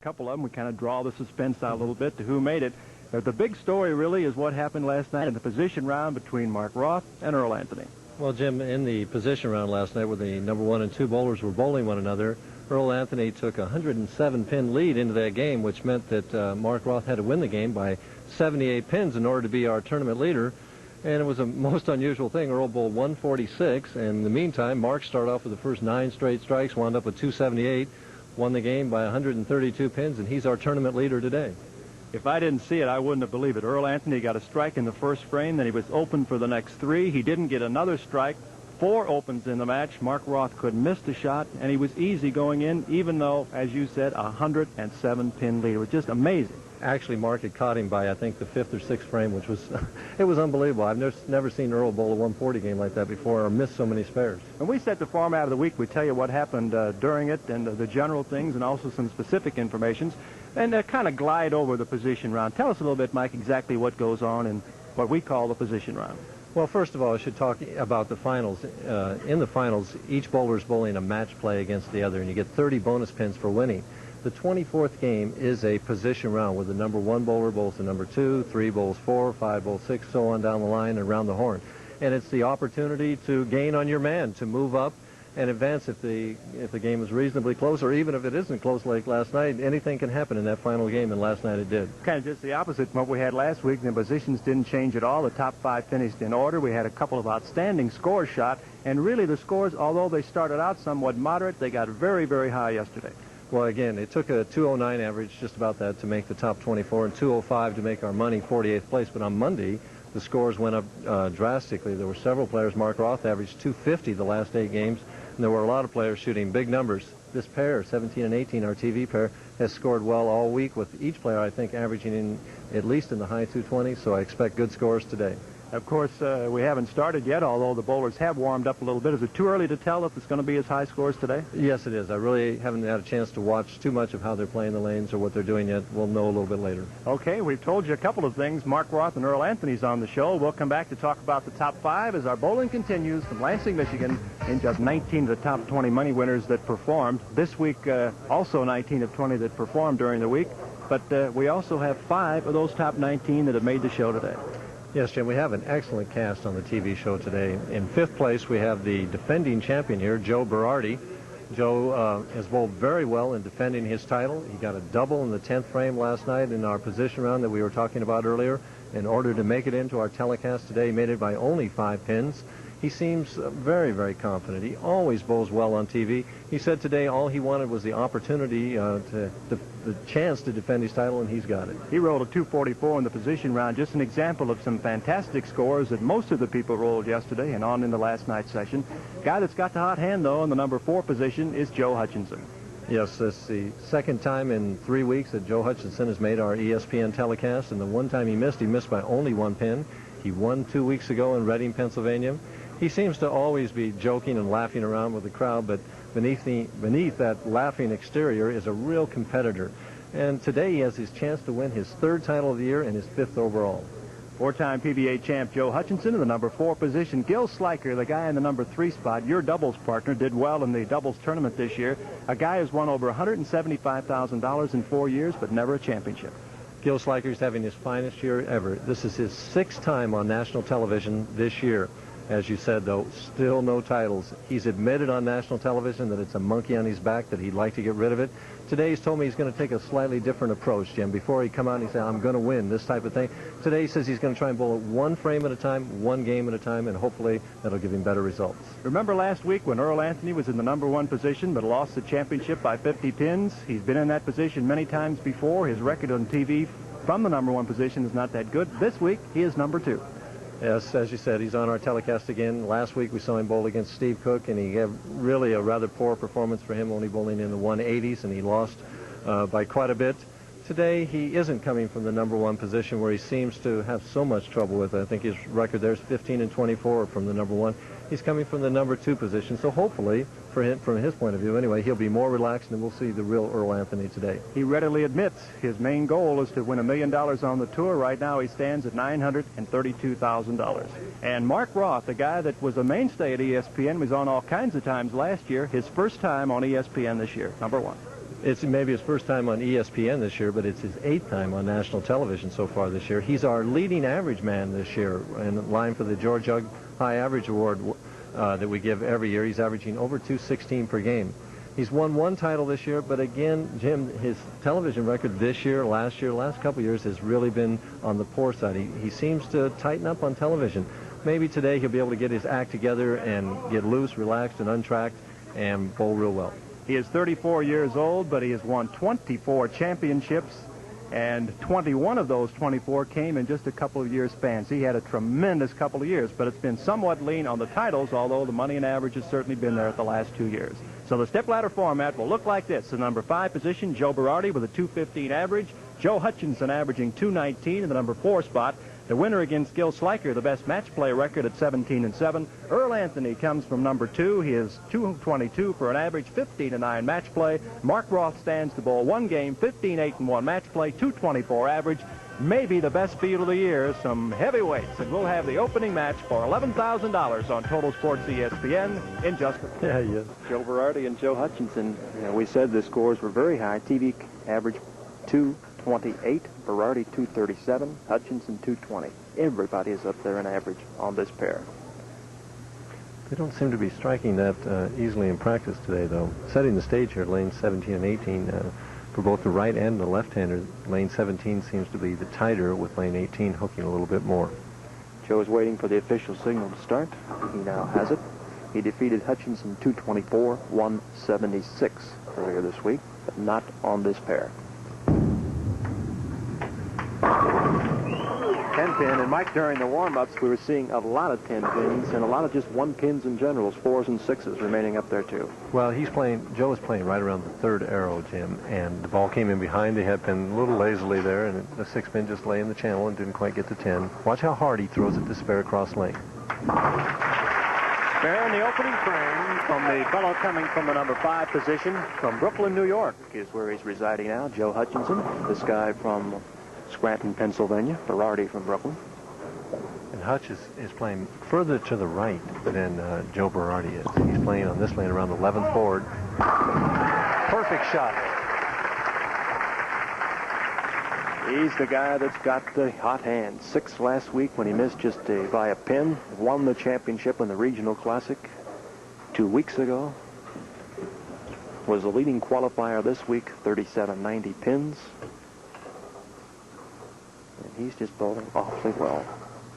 couple of them. We kind of draw the suspense out a little bit to who made it. The big story really is what happened last night in the position round between Mark Roth and Earl Anthony. Well, Jim, in the position round last night where the number 1 and 2 bowlers were bowling one another, Earl Anthony took a 107-pin lead into that game, which meant that Mark Roth had to win the game by 78 pins in order to be our tournament leader. And it was a most unusual thing. Earl bowled 146, and in the meantime, Mark started off with the first 9 straight strikes, wound up with 278, won the game by 132 pins, and he's our tournament leader today. If I didn't see it, I wouldn't have believed it. Earl Anthony got a strike in the first frame, then he was open for the next 3. He didn't get another strike. 4 opens in the match. Mark Roth couldn't miss the shot, and he was easy going in, even though, as you said, a 107-pin lead. It was just amazing. Actually, Mark had caught him by, I think, the 5th or 6th frame, which was, it was unbelievable. I've never seen Earl bowl a 140 game like that before or miss so many spares. When we set the format of the week, we tell you what happened during it and the general things and also some specific information, and kind of glide over the position round. Tell us a little bit, Mike, exactly what goes on in what we call the position round. Well, first of all, I should talk about the finals. In the finals, each bowler is bowling a match play against the other, and you get 30 bonus pins for winning. The 24th game is a position round where the number 1 bowler bowls the number 2, 3 bowls 4, 5 bowls 6, so on down the line and around the horn. And it's the opportunity to gain on your man, to move up and advance if the game is reasonably close, or even if it isn't close like last night. Anything can happen in that final game, and last night it did. Kind of just the opposite from what we had last week. The positions didn't change at all. The top 5 finished in order. We had a couple of outstanding scores shot, and really the scores, although they started out somewhat moderate, they got very, very high yesterday. Well, again, it took a 209 average, just about that, to make the top 24, and 205 to make our money 48th place. But on Monday, the scores went up drastically. There were several players. Mark Roth averaged 250 the last 8 games, and there were a lot of players shooting big numbers. This pair, 17 and 18, our TV pair, has scored well all week, with each player, I think, averaging in at least in the high 220s, so I expect good scores today. Of course, we haven't started yet, although the bowlers have warmed up a little bit. Is it too early to tell if it's going to be as high scores today? Yes, it is. I really haven't had a chance to watch too much of how they're playing the lanes or what they're doing yet. We'll know a little bit later. Okay, we've told you a couple of things. Mark Roth and Earl Anthony's on the show. We'll come back to talk about the top 5 as our bowling continues from Lansing, Michigan, in just 19 of the top 20 money winners that performed. This week, also 19 of 20 that performed during the week. But we also have 5 of those top 19 that have made the show today. Yes, Jim, we have an excellent cast on the TV show today. In 5th place, we have the defending champion here, Joe Bardi. Joe has bowled very well in defending his title. He got a double in the 10th frame last night in our position round that we were talking about earlier. In order to make it into our telecast today, he made it by only 5 pins. He seems very, very confident. He always bowls well on TV. He said today all he wanted was the opportunity, the chance to defend his title, and he's got it. He rolled a 244 in the position round, just an example of some fantastic scores that most of the people rolled yesterday and on in the last night's session. Guy that's got the hot hand, though, in the number 4 position is Joe Hutchinson. Yes, it's the second time in 3 weeks that Joe Hutchinson has made our ESPN telecast, and the one time he missed by only 1 pin. He won 2 weeks ago in Reading, Pennsylvania. He seems to always be joking and laughing around with the crowd, but beneath that laughing exterior is a real competitor. And today he has his chance to win his 3rd title of the year and his 5th overall. 4-time PBA champ Joe Hutchinson in the number 4 position. Gil Sliker, the guy in the number 3 spot, your doubles partner, did well in the doubles tournament this year. A guy who's won over $175,000 in 4 years, but never a championship. Gil Sliker is having his finest year ever. This is his 6th time on national television this year. As you said, though, still no titles. He's admitted on national television that it's a monkey on his back, that he'd like to get rid of it. Today he's told me he's going to take a slightly different approach, Jim. Before he come out and he say, I'm going to win, this type of thing. Today he says he's going to try and bowl it 1 frame at a time, 1 game at a time, and hopefully that'll give him better results. Remember last week when Earl Anthony was in the number 1 position but lost the championship by 50 pins? He's been in that position many times before. His record on TV from the number 1 position is not that good. This week he is number 2. Yes, as you said, he's on our telecast again. Last week we saw him bowl against Steve Cook, and he had really a rather poor performance for him, only bowling in the 180s, and he lost by quite a bit. Today he isn't coming from the number 1 position where he seems to have so much trouble with. I think his record there is 15 and 24 from the number 1. He's coming from the number 2 position, so hopefully, for him, from his point of view anyway, he'll be more relaxed and we'll see the real Earl Anthony today. He readily admits his main goal is to win $1 million on the tour. Right now he stands at $932,000. And Mark Roth, the guy that was a mainstay at ESPN, was on all kinds of times last year, his first time on ESPN this year, number 1. It's maybe his first time on ESPN this year, but it's his 8th time on national television so far this year. He's our leading average man this year, in line for the George Ugg High Average Award that we give every year. He's averaging over 216 per game. He's won 1 title this year, but again, Jim, his television record this year, last couple of years, has really been on the poor side. He seems to tighten up on television. Maybe today he'll be able to get his act together and get loose, relaxed, and untracked and bowl real well. He is 34 years old, but he has won 24 championships, and 21 of those 24 came in just a couple of years span. So he had a tremendous couple of years, but it's been somewhat lean on the titles, although the money and average has certainly been there at the last 2 years. So the stepladder format will look like this. The number 5 position, Joe Berardi with a 215 average. Joe Hutchinson averaging 219 in the number 4 spot. The winner against Gil Sliker, the best match play record at 17-7. Earl Anthony comes from number 2. He is 222 for an average 15-9 match play. Mark Roth stands to bowl 1 game, 15-8-1 match play, 224 average. Maybe the best field of the year, some heavyweights. And we'll have the opening match for $11,000 on Total Sports ESPN in just a minute. Yeah, yes. Joe Berardi and Joe Hutchinson. We said the scores were very high. TV average 228, Berardi 237, Hutchinson 220. Everybody is up there in average on this pair. They don't seem to be striking that easily in practice today, though. Setting the stage here, lanes 17 and 18, for both the right and the left-hander, lane 17 seems to be the tighter, with lane 18 hooking a little bit more. Joe is waiting for the official signal to start. He now has it. He defeated Hutchinson 224-176 earlier this week, but not on this pair. 10-pin, and Mike, during the warm-ups, we were seeing a lot of 10-pins and a lot of just 1-pins in general, 4s and 6s remaining up there, too. Well, Joe is playing right around the 3rd arrow, Jim, and the ball came in behind. They had been a little lazily there, and the 6-pin just lay in the channel and didn't quite get to 10. Watch how hard he throws it to spare across lane. Spare in the opening frame from the fellow coming from the number 5 position from Brooklyn, New York, is where he's residing now, Joe Hutchinson. This guy from Scranton, Pennsylvania, Berardi from Brooklyn. And Hutch is playing further to the right than Joe Berardi is. He's playing on this lane around the 11th board. Perfect shot. He's the guy that's got the hot hand. 6 last week when he missed just by a pin. Won the championship in the Regional Classic 2 weeks ago. Was the leading qualifier this week, 37-90 pins. And he's just bowling awfully well.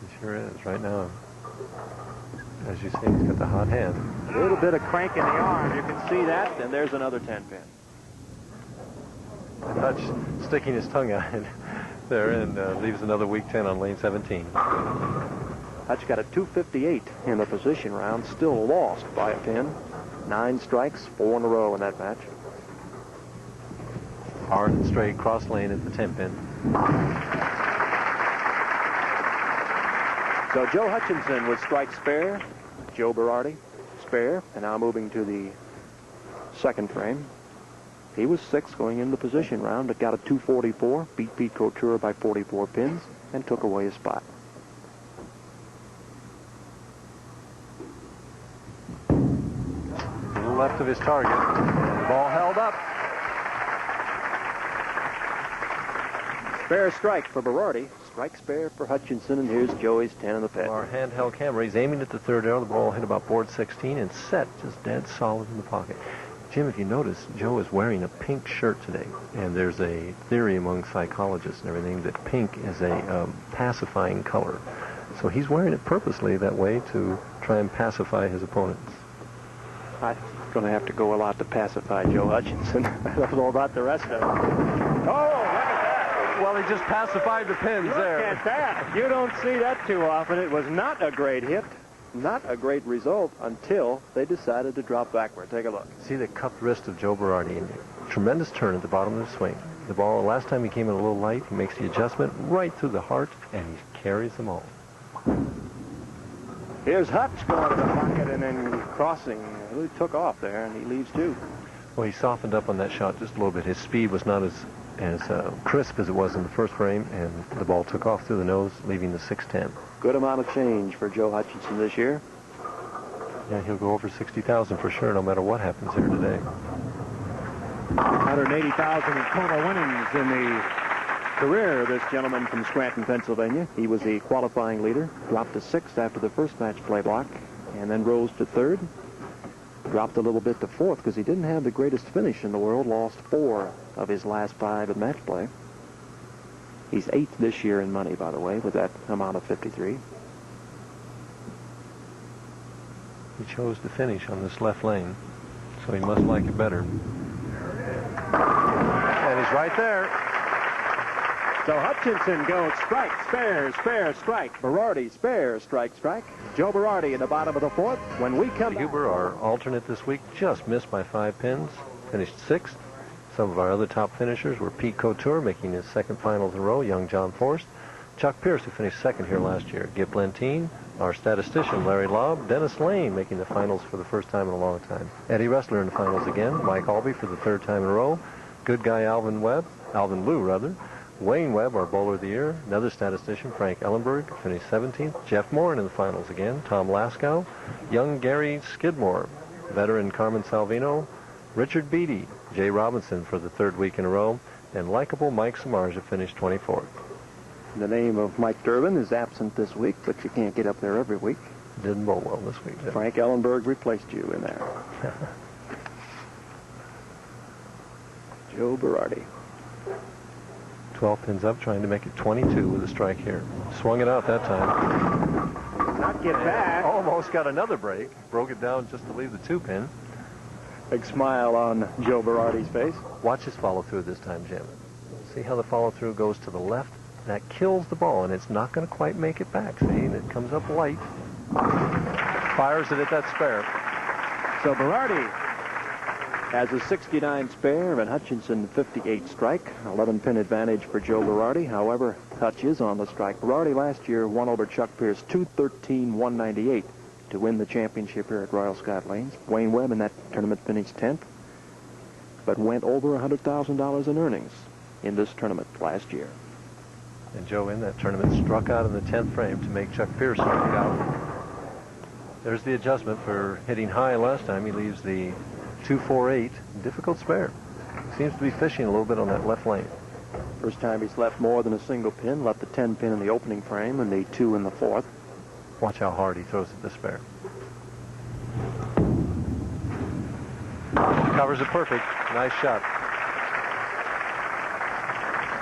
He sure is right now. As you see, he's got the hot hand. A little bit of crank in the arm. You can see that. And there's another 10-pin. Hutch sticking his tongue out there and leaves another weak 10 on lane 17. Hutch got a 258 in the position round. Still lost by a pin. 9 strikes, 4 in a row in that match. Hard and straight cross lane at the 10-pin. So Joe Hutchinson would strike spare. Joe Berardi spare. And now moving to the 2nd frame. He was 6th going into the position round. It got a 244. Beat Pete Couture by 44 pins and took away his spot. A little left of his target. Ball held up. Spare strike for Berardi. Strike spare for Hutchinson, and here's Joey's 10 in the pit. Our handheld camera. He's aiming at the 3rd arrow. The ball hit about board 16 and set just dead solid in the pocket. Jim, if you notice, Joe is wearing a pink shirt today, and there's a theory among psychologists and everything that pink is a pacifying color. So he's wearing it purposely that way to try and pacify his opponents. I'm going to have to go a lot to pacify Joe Hutchinson. I don't know about the rest of it. Oh, look at that. Well, he just pacified the pins there. Look at that. You don't see that too often. It was not a great hit. Not a great result until they decided to drop backward. Take a look. See the cupped wrist of Joe Berardi. Tremendous turn at the bottom of the swing. The ball, last time he came in a little light, he makes the adjustment right through the heart, and he carries them all. Here's Hutch going to the pocket and then crossing. He really took off there, and he leaves too. Well, he softened up on that shot just a little bit. His speed was not as crisp as it was in the first frame, and the ball took off through the nose, leaving the 610. Good amount of change for Joe Hutchinson this year. Yeah, he'll go over 60,000 for sure, no matter what happens here today. 180,000 in total winnings in the career of this gentleman from Scranton, Pennsylvania. He was the qualifying leader, dropped to 6th after the first match play block, and then rose to 3rd. Dropped a little bit to 4th because he didn't have the greatest finish in the world, lost 4 of his last 5 at match play. He's 8th this year in money, by the way, with that amount of 53. He chose to finish on this left lane, so he must like it better. And he's right there. So Hutchinson goes strike, spare, spare, strike. Berardi, spare, strike, strike. Joe Berardi in the bottom of the 4th. When we come Huber, our alternate this week, just missed by 5 pins. Finished 6th. Some of our other top finishers were Pete Couture, making his 2nd finals in a row, young John Forrest. Chuck Pierce, who finished 2nd here last year. Gip Lentine, our statistician, Larry Lobb. Dennis Lane, making the finals for the first time in a long time. Eddie Ressler in the finals again. Mike Albee for the 3rd time in a row. Good guy Alvin Liu, rather. Wayne Webb, our bowler of the year. Another statistician, Frank Ellenberg, finished 17th. Jeff Morin in the finals again. Tom Laskow. Young Gary Skidmore. Veteran Carmen Salvino. Richard Beattie. Jay Robinson for the 3rd week in a row. And likable Mike Samardzija finished 24th. The name of Mike Durbin is absent this week, but you can't get up there every week. Didn't bowl well this week, did Frank Ellenberg replaced you in there. Joe Berardi. 12 pins up, trying to make it 22 with a strike here. Swung it out that time. Not get back. Almost got another break. Broke it down just to leave the 2-pin. Big smile on Joe Berardi's face. Watch his follow-through this time, Jim. See how the follow-through goes to the left? That kills the ball, and it's not going to quite make it back. See, and it comes up light. Fires it at that spare. So Berardi has a 69 spare and Hutchinson 58 strike. 11-pin advantage for Joe Berardi. However, Hutch is on the strike. Berardi last year won over Chuck Pierce 213-198 to win the championship here at Royal Scot Lanes. Wayne Webb in that tournament finished 10th, but went over $100,000 in earnings in this tournament last year. And Joe in that tournament struck out in the 10th frame to make Chuck Pierce strike out. There's the adjustment for hitting high last time. He leaves the 248, difficult spare. Seems to be fishing a little bit on that left lane. First time he's left more than a single pin. Left the 10 pin in the opening frame and the 2 in the 4th. Watch how hard he throws at the spare. Covers it perfect. Nice shot.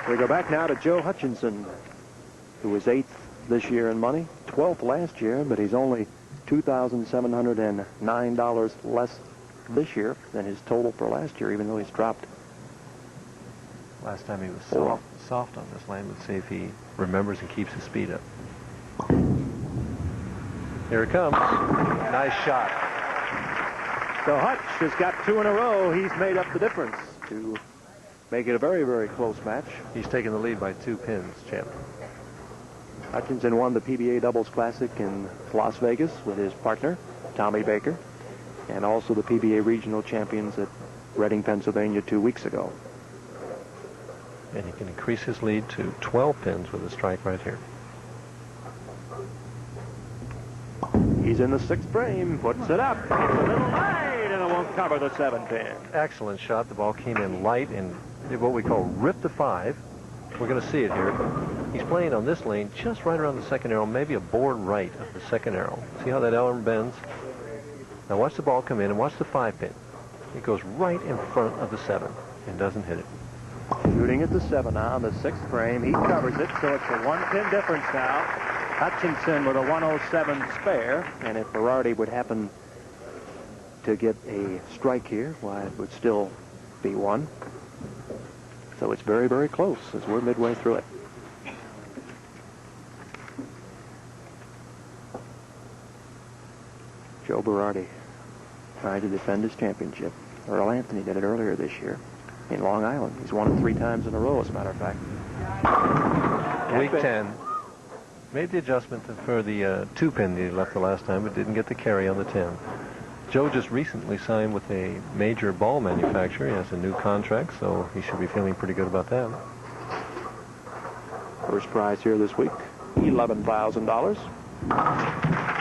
We go back now to Joe Hutchinson, who was 8th this year in money, 12th last year, but he's only $2,709 less this year than his total for last year, even though he's dropped. Last time he was soft on this lane. Let's see if he remembers and keeps his speed up. Here it comes. Nice shot. So Hutch has got 2 in a row. He's made up the difference to make it a very, very close match. He's taken the lead by 2 pins, champ. Hutchinson won the PBA Doubles Classic in Las Vegas with his partner, Tommy Baker, and also the PBA Regional Champions at Reading, Pennsylvania 2 weeks ago. And he can increase his lead to 12 pins with a strike right here. He's in the 6th frame, puts it up. It's a little light, and it won't cover the 7-pin. Excellent shot. The ball came in light and did what we call rip the 5. We're going to see it here. He's playing on this lane just right around the 2nd arrow, maybe a board right of the 2nd arrow. See how that arm bends? Now watch the ball come in and watch the 5-pin. It goes right in front of the 7 and doesn't hit it. Shooting at the 7 now on the 6th frame. He covers it, so it's a 1-pin difference now. Hutchinson with a 107 spare, and if Berardi would happen to get a strike here, why, it would still be 1. So it's very, very close as we're midway through it. Joe Berardi trying to defend his championship. Earl Anthony did it earlier this year in Long Island. He's won it 3 times in a row, as a matter of fact. Week 10. Made the adjustment for the 2-pin that he left the last time, but didn't get the carry on the 10. Joe just recently signed with a major ball manufacturer. He has a new contract, so he should be feeling pretty good about that. First prize here this week, $11,000.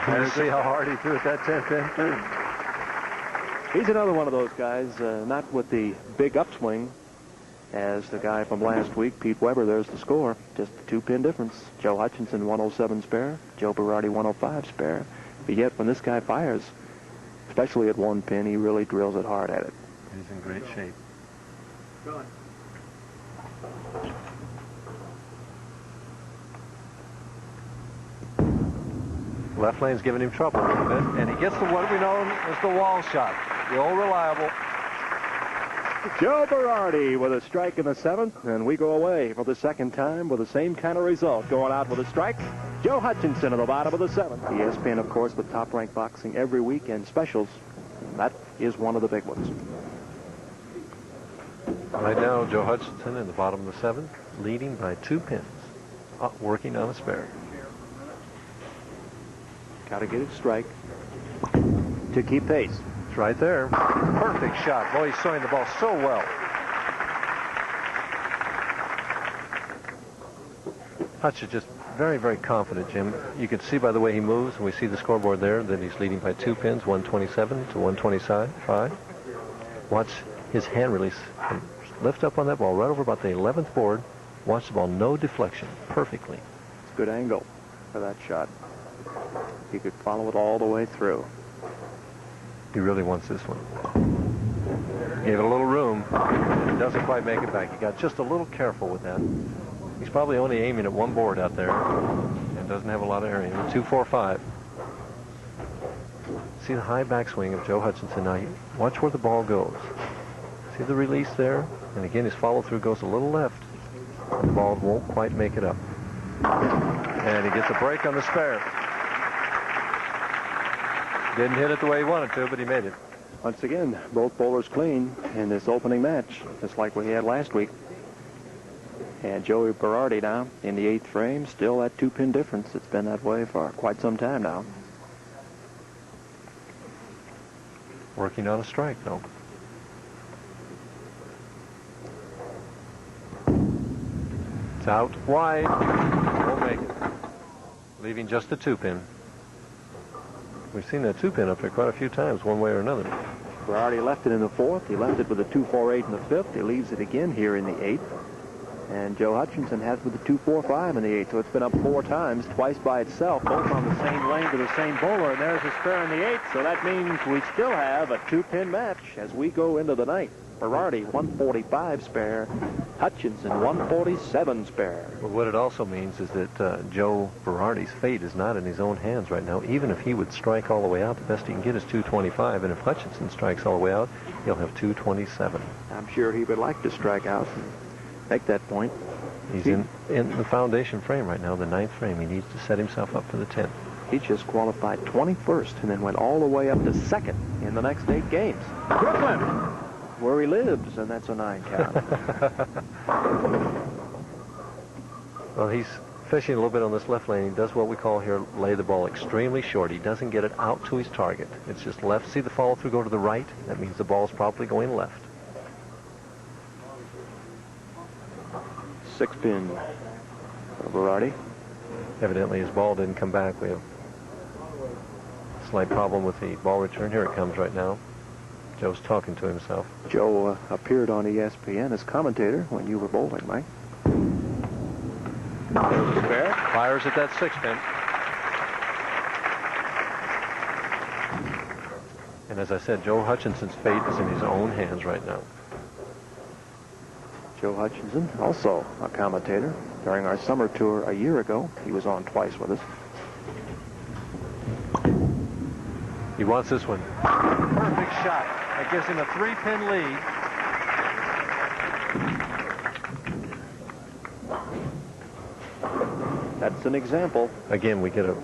You see how hard he threw at that 10-pin? He's another one of those guys, not with the big upswing as the guy from last week, Pete Weber. There's the score, just a 2-pin difference. Joe Hutchinson 107 spare, Joe Berardi 105 spare. But yet when this guy fires, especially at 1 pin, he really drills it hard at it. He's in great shape. Go on. Left lane's giving him trouble a little bit, and he gets the what we know as the wall shot. The old reliable. Joe Berardi with a strike in the 7th, and we go away for the second time with the same kind of result. Going out with a strike, Joe Hutchinson at the bottom of the 7th. ESPN, of course, with Top Rank Boxing every week and specials. That is one of the big ones. Right now, Joe Hutchinson in the bottom of the 7th, leading by 2 pins, working on a spare. Got to get it strike to keep pace. It's right there. Perfect shot. Boy, he's throwing the ball so well. Hutch is just very, very confident, Jim. You can see by the way he moves, and we see the scoreboard there, that he's leading by 2 pins, 127 to 125. Watch his hand release. Lift up on that ball right over about the 11th board. Watch the ball, no deflection, perfectly. It's a good angle for that shot. He could follow it all the way through. He really wants this one. Gave it a little room. He doesn't quite make it back. He got just a little careful with that. He's probably only aiming at 1 board out there and doesn't have a lot of area. 2-4-5. See the high backswing of Joe Hutchinson. Now, watch where the ball goes. See the release there? And again, his follow-through goes a little left. The ball won't quite make it up. And he gets a break on the spare. Didn't hit it the way he wanted to, but he made it. Once again, both bowlers clean in this opening match, just like we had last week. And Joey Berardi now in the 8th frame, still that 2-pin difference. It's been that way for quite some time now. Working on a strike, though. It's out wide. Won't make it. Leaving just the 2-pin. We've seen that 2-pin up there quite a few times, one way or another. Berardi left it in the 4th. He left it with a 2-4-8 in the 5th. He leaves it again here in the 8th. And Joe Hutchinson has with a 2-4-5 in the 8th. So it's been up 4 times, twice by itself, both on the same lane to the same bowler. And there's a spare in the 8th. So that means we still have a 2-pin match as we go into the night. Berardi 145 spare, Hutchinson 147 spare. Well, what it also means is that Joe Berardi's fate is not in his own hands right now. Even if he would strike all the way out, the best he can get is 225. And if Hutchinson strikes all the way out, he'll have 227. I'm sure he would like to strike out and make that point. He's in the foundation frame right now, the 9th frame. He needs to set himself up for the 10th. He just qualified 21st and then went all the way up to 2nd in the next 8 games. Brooklyn, where he lives, and that's a 9 count. Well, he's fishing a little bit on this left lane. He does what we call here lay the ball extremely short. He doesn't get it out to his target. It's just left. See the follow through go to the right? That means the ball's probably going left. 6-pin for Berardi. Evidently his ball didn't come back. We have a slight problem with the ball return. Here it comes right now. Joe's talking to himself. Joe appeared on ESPN as commentator when you were bowling, Mike. Fair. Fires at that 6-pin. And as I said, Joe Hutchinson's fate is in his own hands right now. Joe Hutchinson, also a commentator. During our summer tour a year ago, he was on twice with us. He wants this one. Perfect shot. That gives him a 3-pin lead. That's an example. Again, we get a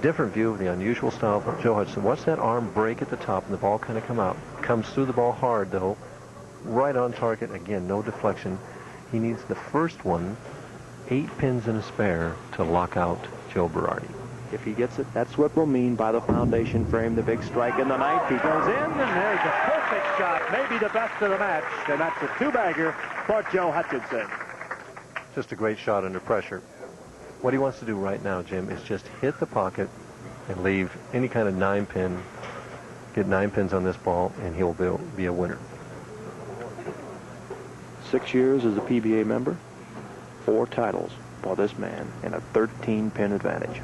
different view of the unusual style of Joe Hutchinson. Watch that arm break at the top and the ball kind of come out. Comes through the ball hard, though. Right on target. Again, no deflection. He needs the first one, 8 pins and a spare, to lock out Joe Berardi. If he gets it, that's what we'll mean by the foundation frame, the big strike in the ninth. He goes in, and there's a perfect shot, maybe the best of the match, and that's a 2-bagger for Joe Hutchinson. Just a great shot under pressure. What he wants to do right now, Jim, is just hit the pocket and leave any kind of 9-pin get 9 pins on this ball, and he'll be a winner. 6 years as a PBA member, 4 titles for this man, and a 13-pin advantage.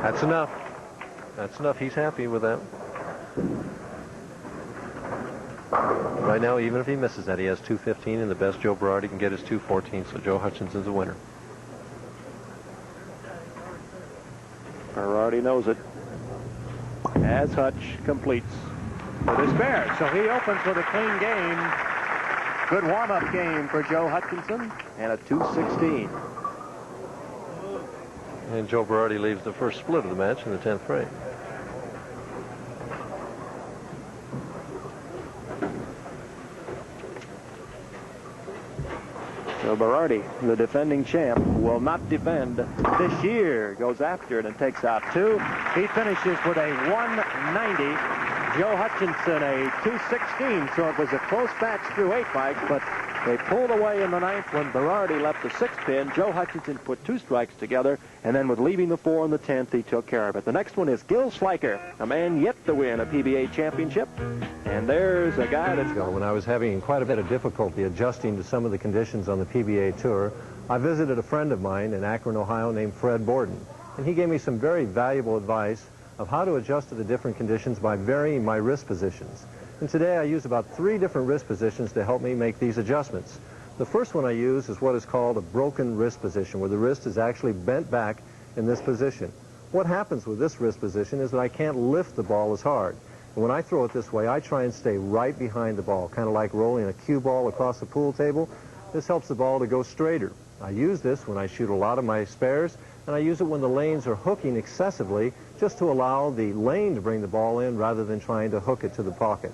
That's enough. That's enough. He's happy with that. Right now, even if he misses that, he has 215, and the best Joe Berardi can get is 214, so Joe Hutchinson's a winner. Berardi knows it. As Hutch completes with his spare. So he opens with a clean game. Good warm-up game for Joe Hutchinson. and a 216. And Joe Berardi leaves the first split of the match in the 10th frame. So Berardi, the defending champ, will not defend this year. Goes after it and takes out 2. He finishes with a 190. Joe Hutchinson a 216. So it was a close match through 8, Mike, but they pulled away in the 9th when Berardi left the 6th pin. Joe Hutchinson put 2 strikes together, and then with leaving the 4 in the 10th, he took care of it. The next one is Gil Sliker, a man yet to win a PBA championship. And there's a guy that's going. When I was having quite a bit of difficulty adjusting to some of the conditions on the PBA Tour, I visited a friend of mine in Akron, Ohio named Fred Borden. And he gave me some very valuable advice of how to adjust to the different conditions by varying my wrist positions. And today I use about 3 different wrist positions to help me make these adjustments. The first one I use is what is called a broken wrist position, where the wrist is actually bent back in this position. What happens with this wrist position is that I can't lift the ball as hard. And when I throw it this way, I try and stay right behind the ball, kind of like rolling a cue ball across the pool table. This helps the ball to go straighter. I use this when I shoot a lot of my spares, and I use it when the lanes are hooking excessively, just to allow the lane to bring the ball in rather than trying to hook it to the pocket.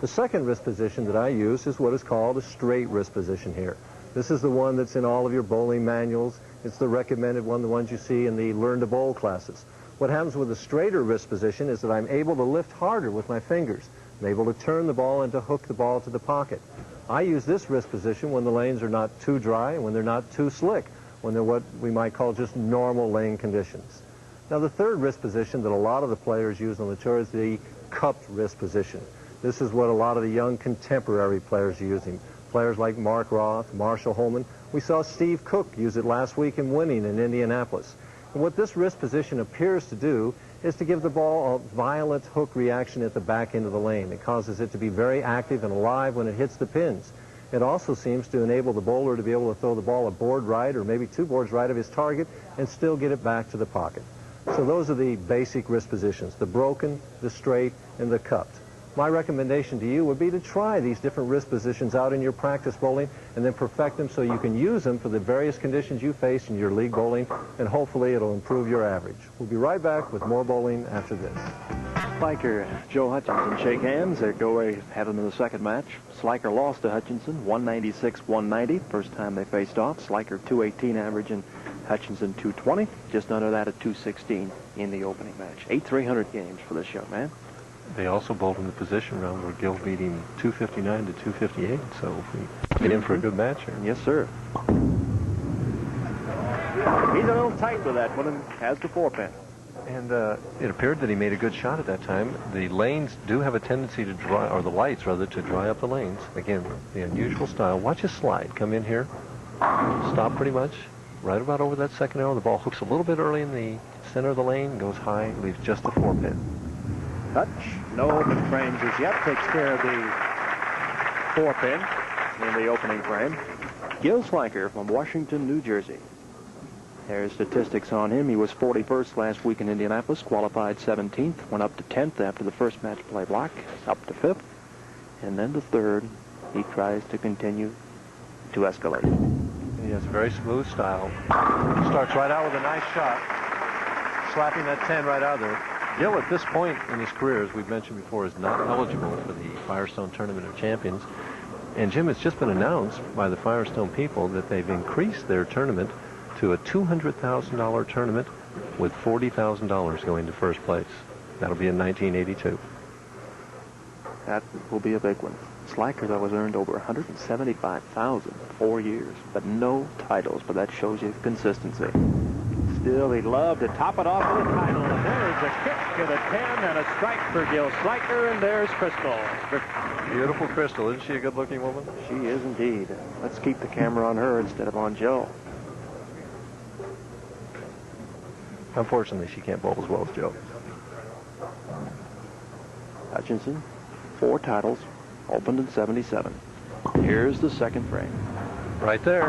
The second wrist position that I use is what is called a straight wrist position here. This is the one that's in all of your bowling manuals. It's the recommended one, the ones you see in the Learn to Bowl classes. What happens with a straighter wrist position is that I'm able to lift harder with my fingers. I'm able to turn the ball and to hook the ball to the pocket. I use this wrist position when the lanes are not too dry and when they're not too slick, when they're what we might call just normal lane conditions. Now, the third wrist position that a lot of the players use on the tour is the cupped wrist position. This is what a lot of the young contemporary players are using. Players like Mark Roth, Marshall Holman. We saw Steve Cook use it last week in winning in Indianapolis. And what this wrist position appears to do is to give the ball a violent hook reaction at the back end of the lane. It causes it to be very active and alive when it hits the pins. It also seems to enable the bowler to be able to throw the ball a board right or maybe 2 boards right of his target and still get it back to the pocket. So those are the basic wrist positions, the broken, the straight, and the cupped. My recommendation to you would be to try these different wrist positions out in your practice bowling and then perfect them so you can use them for the various conditions you face in your league bowling, and hopefully it'll improve your average. We'll be right back with more bowling after this. Sliker, Joe Hutchinson shake hands. They go ahead into the second match. Sliker lost to Hutchinson, 196-190. First time they faced off. Sliker 218 average and Hutchinson 220. Just under that at 216 in the opening match. 8,300 games for this young man. They also bowled in the position round where Gil beat him 259 to 258, so we get in for a good match here. Yes, sir. He's a little tight with that one and has the 4-pin. And it appeared that he made a good shot at that time. The lanes do have a tendency to dry, or the lights rather, to dry up the lanes. Again, the unusual style. Watch his slide. Come in here. Stop pretty much. Right about over that second arrow. The ball hooks a little bit early in the center of the lane, goes high, leaves just a 4-pin. Hutch, no open frames as yet, takes care of the 4-pin in the opening frame. Gil Sliker from Washington, New Jersey. There's statistics on him. He was 41st last week in Indianapolis, qualified 17th, went up to 10th after the first match play block, up to 5th, and then to 3rd. He tries to continue to escalate. He has a very smooth style. Starts right out with a nice shot, slapping that 10 right out of there. Gil, at this point in his career, as we've mentioned before, is not eligible for the Firestone Tournament of Champions. And, Jim, it's just been announced by the Firestone people that they've increased their tournament to a $200,000 tournament with $40,000 going to first place. That'll be in 1982. That will be a big one. Sliker, though, has earned over $175,000 in 4 years, but no titles, but that shows you consistency. Still, he'd love to top it off with a title. And there's a kick to the 10 and a strike for Gil Sliker, and there's Crystal. Beautiful Crystal. Isn't she a good-looking woman? She is indeed. Let's keep the camera on her instead of on Joe. Unfortunately, she can't bowl as well as Joe. Hutchinson, 4 titles, opened in 77. Here's the second frame. Right there.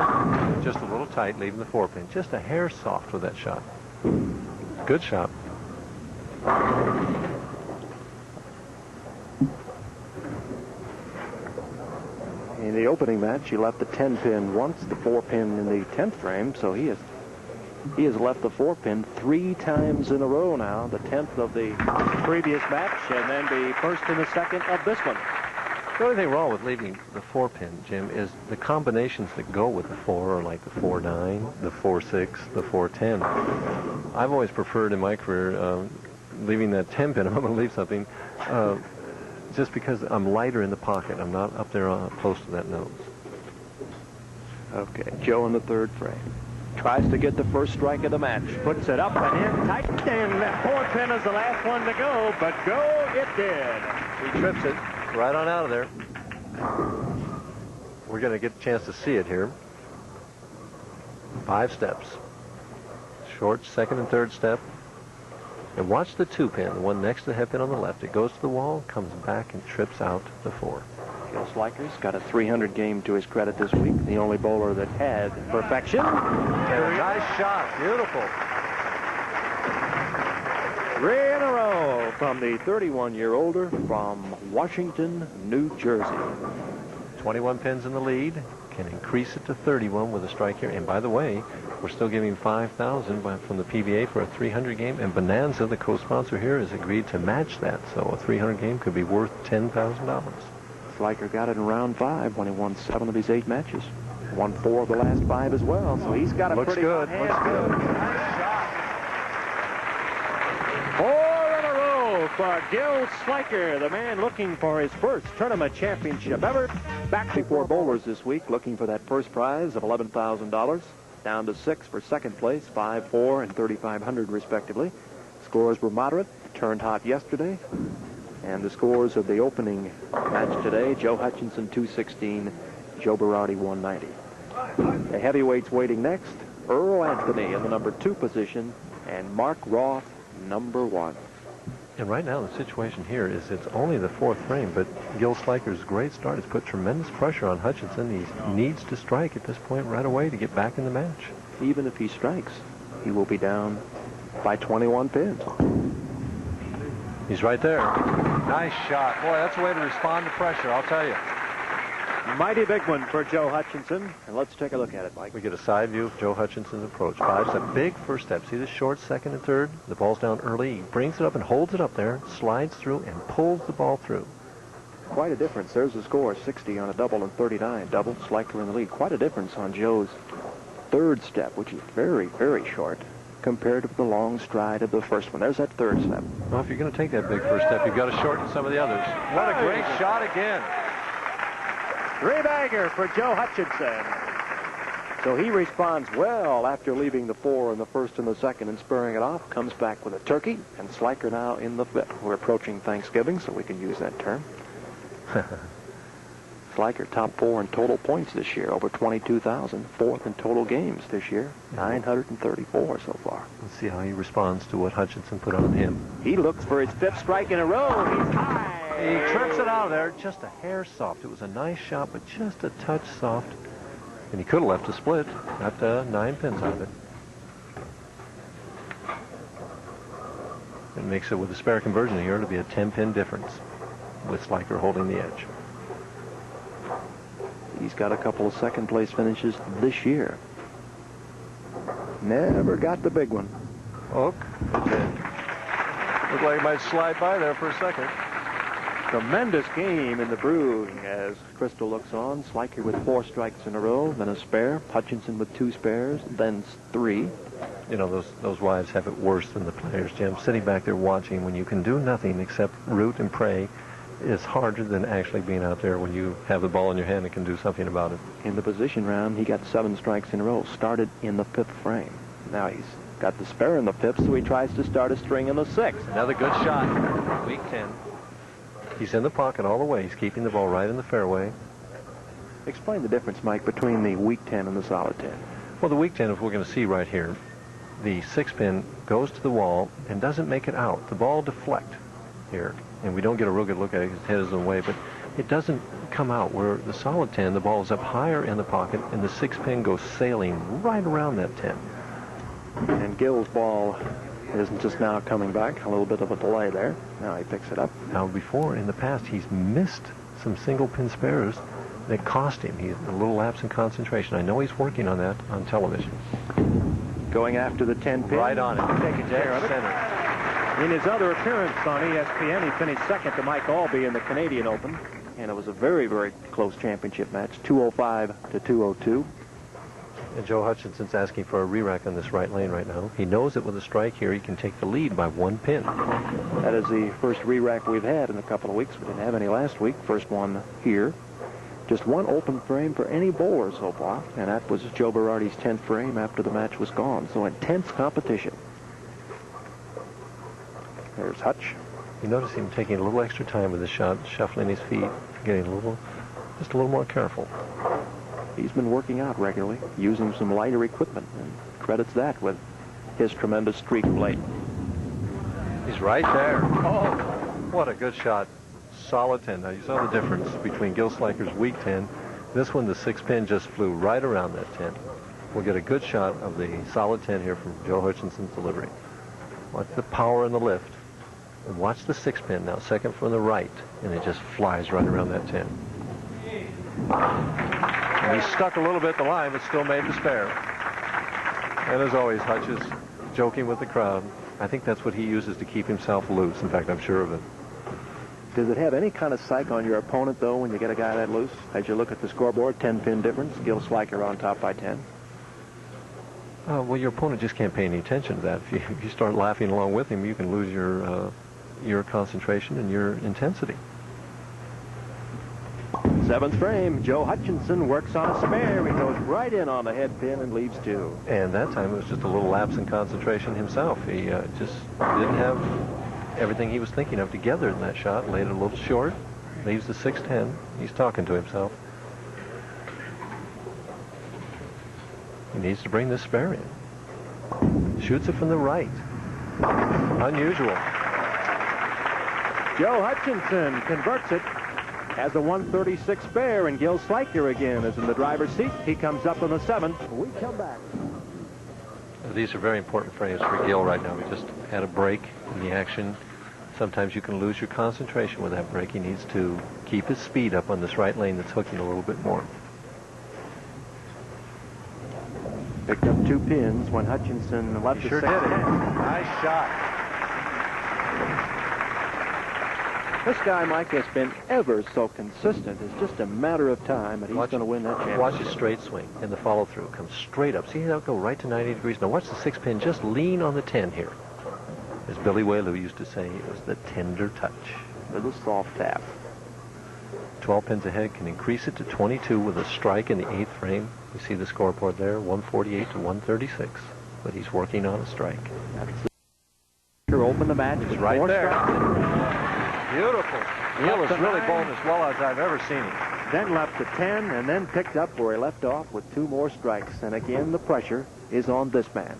Just a little tight, leaving the 4-pin. Just a hair soft with that shot. Good shot. In the opening match, he left the 10-pin once, the 4-pin in the 10th frame, so he has left the 4-pin 3 times in a row now, the 10th of the previous match, and then the first and the second of this one. The only thing wrong with leaving the 4-pin, Jim, is the combinations that go with the 4 are like the 4-9, the 4-6, the 4-10. I've always preferred in my career leaving that 10-pin, if I'm going to leave something, just because I'm lighter in the pocket. I'm not up there close to that nose. Okay, Joe in the 3rd frame. Tries to get the first strike of the match. Puts it up and in tight, and that 4-pin is the last one to go, but go it did. He trips it right on out of there. We're going to get a chance to see it here. 5 steps. Short 2nd and 3rd step. And watch the 2-pin, the one next to the head pin on the left. It goes to the wall, comes back, and trips out the 4. Gil Sliker's got a 300 game to his credit this week. The only bowler that had perfection. And a nice shot. Beautiful. 3 in a row from the 31-year-older from Washington, New Jersey. 21 pins in the lead. Can increase it to 31 with a strike here. And by the way, we're still giving $5,000 from the PBA for a 300 game. And Bonanza, the co-sponsor here, has agreed to match that. So a 300 game could be worth $10,000. Sliker got it in round 5 when he won 7 of his 8 matches. Won 4 of the last 5 as well. So he's got a Looks pretty good. good hand. Looks good. Nice shot. 4 in a row for Gil Sliker, the man looking for his first tournament championship ever. Back before bowlers this week looking for that first prize of $11,000. Down to 6 for second place, 5-4 and 3,500 respectively. Scores were moderate, turned hot yesterday. And the scores of the opening match today, Joe Hutchinson 216, Joe Bardi 190. The heavyweights waiting next, Earl Anthony in the number 2 position and Mark Roth number 1. And right now the situation here is it's only the 4th frame, but Gil Sliker's great start has put tremendous pressure on Hutchinson. He needs to strike at this point right away to get back in the match. Even if he strikes, he will be down by 21 pins. He's right there. Nice shot. Boy, that's a way to respond to pressure, I'll tell you. Mighty big one for Joe Hutchinson. And let's take a look at it, Mike. We get a side view of Joe Hutchinson's approach. 5 step, big first step. See the short 2nd and 3rd? The ball's down early. He brings it up and holds it up there, slides through, and pulls the ball through. Quite a difference. There's the score, 60 on a double and 39. Double, Sliker in the lead. Quite a difference on Joe's 3rd step, which is very, very short compared to the long stride of the first one. There's that 3rd step. Well, if you're going to take that big first step, you've got to shorten some of the others. What a great shot again. 3-bagger for Joe Hutchinson. So he responds well after leaving the 4 in the 1st and the 2nd and spurring it off. Comes back with a turkey, and Sliker now in the 5th. We're approaching Thanksgiving, so we can use that term. Sliker top 4 in total points this year, over 22,000. 4th in total games this year, 934 so far. Let's see how he responds to what Hutchinson put on him. He looks for his 5th strike in a row. He's high. He trips it out of there, just a hair soft. It was a nice shot, but just a touch soft. And he could have left a split. Got 9 pins out of it. It makes it, with the spare conversion here, to be a 10-pin difference with Sliker holding the edge. He's got a couple of second-place finishes this year. Never got the big one. Look like it might slide by there for a second. Tremendous game in the brew. As Crystal looks on, Sliker with 4 strikes in a row, then a spare. Hutchinson with 2 spares, then 3. You know, those wives have it worse than the players, Jim. Sitting back there watching when you can do nothing except root and pray is harder than actually being out there when you have the ball in your hand and can do something about it. In the position round, he got 7 strikes in a row. Started in the 5th frame. Now he's Got the spare in the 5th, so he tries to start a string in the 6th. Another good shot. Weak 10. He's in the pocket all the way. He's keeping the ball right in the fairway. Explain the difference, Mike, between the weak 10 and the solid 10. Well, the weak 10, as we're going to see right here, the 6-pin goes to the wall and doesn't make it out. The ball deflects here, and we don't get a real good look at it. His head is in the way, but it doesn't come out. Where the solid 10, the ball is up higher in the pocket, and the 6-pin goes sailing right around that 10. And Gil's ball isn't just now coming back. A little bit of a delay there. Now he picks it up. Now, before, in the past, he's missed some single-pin spares that cost him. He's a little lapse in concentration. I know he's working on that on television. Going after the 10 pin. Right on it. Taking care of it. Center. In his other appearance on ESPN, he finished second to Mike Albee in the Canadian Open. And it was a very, very close championship match, 205 to 202. And Joe Hutchinson's asking for a re-rack on this right lane right now. He knows that with a strike here, he can take the lead by 1 pin. That is the first re-rack we've had in a couple of weeks. We didn't have any last week. First one here. Just one open frame for any bowler so far, and that was Joe Berardi's 10th frame after the match was gone. So intense competition. There's Hutch. You notice him taking a little extra time with the shot, shuffling his feet, getting just a little more careful. He's been working out regularly, using some lighter equipment, and credits that with his tremendous streak of late. He's right there. Oh, what a good shot. Solid 10. Now, you saw the difference between Gil Sliker's weak 10. This one, the 6-pin just flew right around that 10. We'll get a good shot of the solid 10 here from Joe Hutchinson's delivery. Watch the power and the lift. And watch the 6-pin now, second from the right, and it just flies right around that 10. And he stuck a little bit the line, but still made the spare. And as always, Hutch is joking with the crowd. I think that's what he uses to keep himself loose. In fact, I'm sure of it. Does it have any kind of psych on your opponent, though, when you get a guy that loose? As you look at the scoreboard, 10-pin difference, Gil Sliker on top by 10. Well, your opponent just can't pay any attention to that. If you start laughing along with him, you can lose your concentration and your intensity. 7th frame, Joe Hutchinson works on a spare. He goes right in on the head pin and leaves 2. And that time it was just a little lapse in concentration himself. He just didn't have everything he was thinking of together in that shot. Laid it a little short. Leaves the 6-10. He's talking to himself. He needs to bring this spare in. Shoots it from the right. Unusual. Joe Hutchinson converts it. Has a 136 spare, and Gil Sliker again is in the driver's seat. He comes up in the 7th. We come back. These are very important frames for Gil right now. We just had a break in the action. Sometimes you can lose your concentration with that break. He needs to keep his speed up on this right lane that's hooking a little bit more. Picked up 2 pins when Hutchinson left. He sure did it. Nice shot. This guy, Mike, has been ever so consistent. It's just a matter of time that he's going to win that championship. Watch his straight swing and the follow-through. Comes straight up. See how it go right to 90 degrees. Now watch the 6-pin just lean on the 10 here. As Billy Whaley used to say, it was the tender touch. With a soft tap. 12 pins ahead can increase it to 22 with a strike in the 8th frame. You see the scoreboard there, 148 to 136. But he's working on a strike. Open the match. He's right there. Beautiful. Gil is really bowling as well as I've ever seen him. Then left to 10 and then picked up where he left off with 2 more strikes. And again, the pressure is on this man.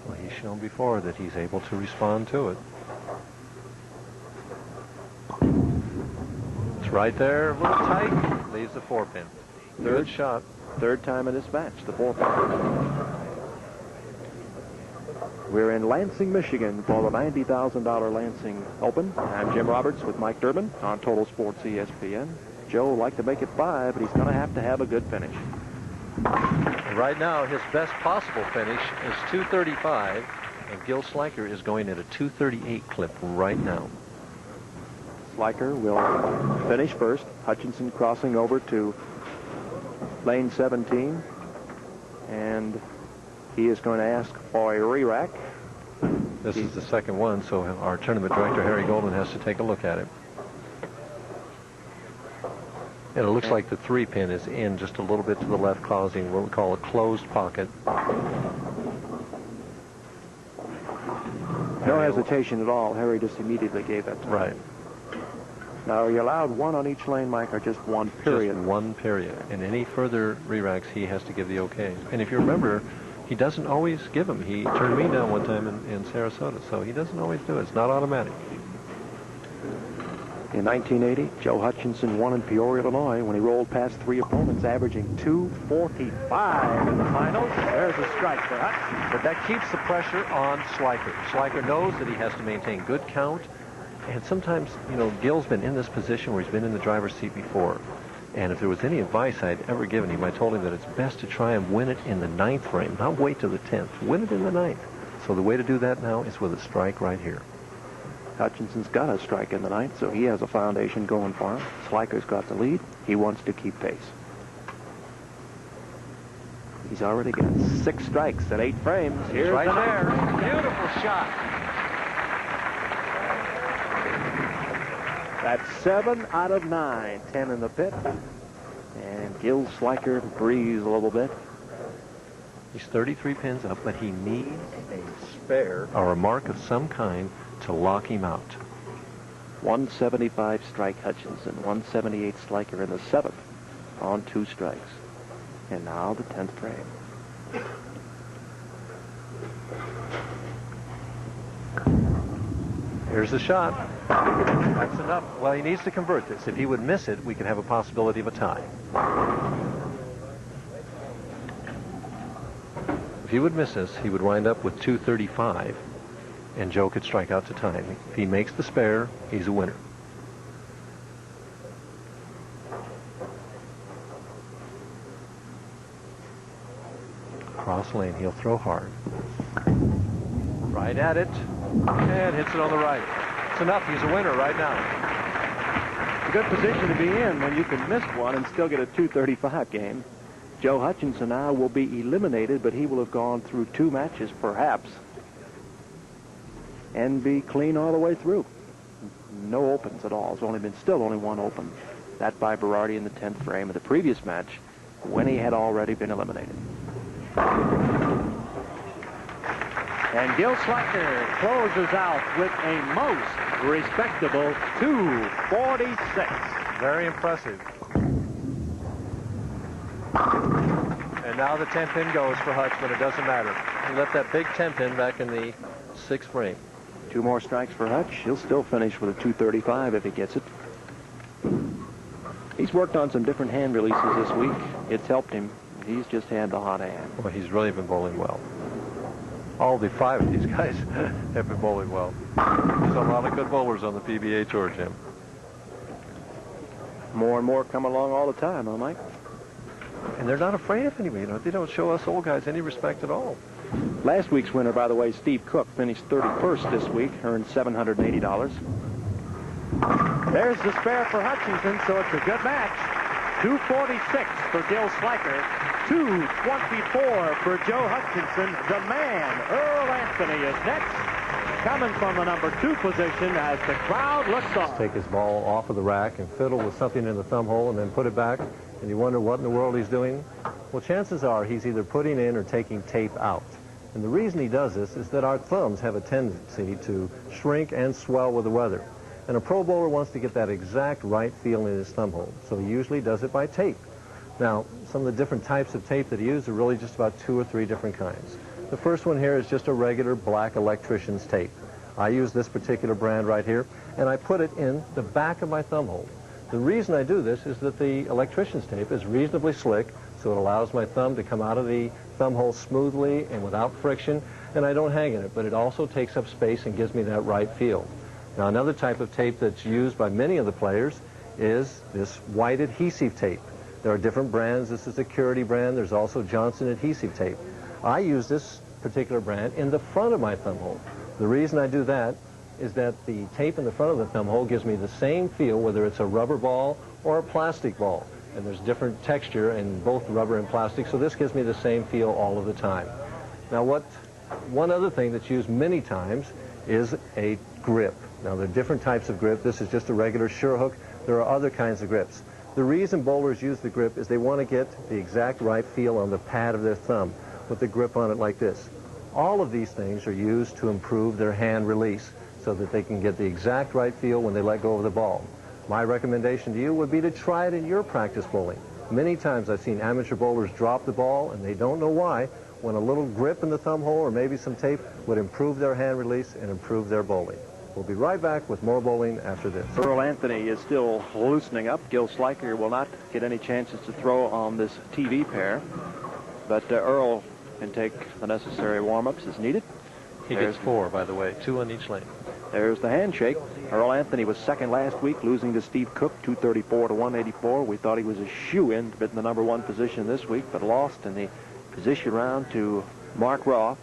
Well, he's shown before that he's able to respond to it. It's right there, a little tight. Leaves the 4-pin. Third shot. Third time in this match, the 4-pin. We're in Lansing, Michigan for the $90,000 Lansing Open. I'm Jim Roberts with Mike Durbin on Total Sports ESPN. Joe would like to make it 5, but he's going to have a good finish. Right now, his best possible finish is 235, and Gil Sliker is going at a 238 clip right now. Sliker will finish first. Hutchinson crossing over to lane 17, and he is going to ask for a re-rack. This is the second one, so our tournament director, Harry Goldman, has to take a look at it. And it looks like the 3-pin is in just a little bit to the left, causing what we call a closed pocket. hesitation at all. Harry just immediately gave that time. Right. Now, are you allowed one on each lane, Mike, or just one period? Just one period. And any further re-racks, he has to give the okay. And if you remember, he doesn't always give them. He turned me down one time in Sarasota, so he doesn't always do it. It's not automatic. In 1980, Joe Hutchinson won in Peoria, Illinois, when he rolled past 3 opponents, averaging 2:45 in the finals. There's a strike for Hutch. But that keeps the pressure on Sliker. Sliker knows that he has to maintain good count. And sometimes, you know, Gil's been in this position where he's been in the driver's seat before. And if there was any advice I'd ever given him, I told him that it's best to try and win it in the 9th frame, not wait till the 10th. Win it in the 9th. So the way to do that now is with a strike right here. Hutchinson's got a strike in the 9th, so he has a foundation going for him. Sliker's got the lead. He wants to keep pace. He's already got 6 strikes at 8 frames. Here's right there. Beautiful shot. That's 7 out of 9. 10 in the pit. And Gil Sliker breathes a little bit. He's 33 pins up, but he needs a spare or a mark of some kind to lock him out. 175 strike Hutchinson, 178 Sliker in the 7th on 2 strikes. And now the 10th frame. Here's the shot. That's enough. Well, he needs to convert this. If he would miss it, we could have a possibility of a tie. If he would miss this, he would wind up with 235, and Joe could strike out to tie. If he makes the spare, he's a winner. Cross lane, he'll throw hard. Right at it, and hits it on the right. It's enough. He's a winner right now. It's a good position to be in when you can miss one and still get a 235 game. Joe Hutchinson now will be eliminated, but he will have gone through 2 matches, perhaps, and be clean all the way through. No opens at all. There's still only 1 open. That by Bardi in the 10th frame of the previous match when he had already been eliminated. And Gil Sliker closes out with a most respectable 246. Very impressive. And now the 10 pin goes for Hutch, but it doesn't matter. He left that big 10 pin back in the 6th frame. 2 more strikes for Hutch. He'll still finish with a 235 if he gets it. He's worked on some different hand releases this week. It's helped him. He's just had the hot hand. Well, he's really been bowling well. All the 5 of these guys have been bowling well. There's a lot of good bowlers on the PBA Tour, Jim. More and more come along all the time, huh, Mike? And they're not afraid of anybody. You know, they don't show us old guys any respect at all. Last week's winner, by the way, Steve Cook, finished 31st this week, earned $780. There's the spare for Hutchinson, so it's a good match. 246 for Gil Sliker, 224 for Joe Hutchinson. The man, Earl Anthony, is next, coming from the number 2 position as the crowd looks on. Take his ball off of the rack and fiddle with something in the thumb hole and then put it back, and you wonder what in the world he's doing. Well, chances are he's either putting in or taking tape out. And the reason he does this is that our thumbs have a tendency to shrink and swell with the weather. And a pro bowler wants to get that exact right feel in his thumb hole, so he usually does it by tape. Now, some of the different types of tape that he uses are really just about 2 or 3 different kinds. The first one here is just a regular black electrician's tape. I use this particular brand right here, and I put it in the back of my thumb hole. The reason I do this is that the electrician's tape is reasonably slick, so it allows my thumb to come out of the thumb hole smoothly and without friction, and I don't hang in it, but it also takes up space and gives me that right feel. Now, another type of tape that's used by many of the players is this white adhesive tape. There are different brands. This is a Security brand. There's also Johnson adhesive tape. I use this particular brand in the front of my thumb hole. The reason I do that is that the tape in the front of the thumb hole gives me the same feel whether it's a rubber ball or a plastic ball. And there's different texture in both rubber and plastic, so this gives me the same feel all of the time. Now, one other thing that's used many times is a grip. Now, there are different types of grip. This is just a regular sure hook. There are other kinds of grips. The reason bowlers use the grip is they want to get the exact right feel on the pad of their thumb with the grip on it like this. All of these things are used to improve their hand release so that they can get the exact right feel when they let go of the ball. My recommendation to you would be to try it in your practice bowling. Many times I've seen amateur bowlers drop the ball and they don't know why, when a little grip in the thumb hole or maybe some tape would improve their hand release and improve their bowling. We'll be right back with more bowling after this. Earl Anthony is still loosening up. Gil Sliker will not get any chances to throw on this TV pair, but Earl can take the necessary warm-ups as needed. He gets 4, by the way, 2 on each lane. There's the handshake. Earl Anthony was second last week, losing to Steve Cook, 234 to 184. We thought he was a shoo-in to get in the number 1 position this week, but lost in the position round to Mark Roth.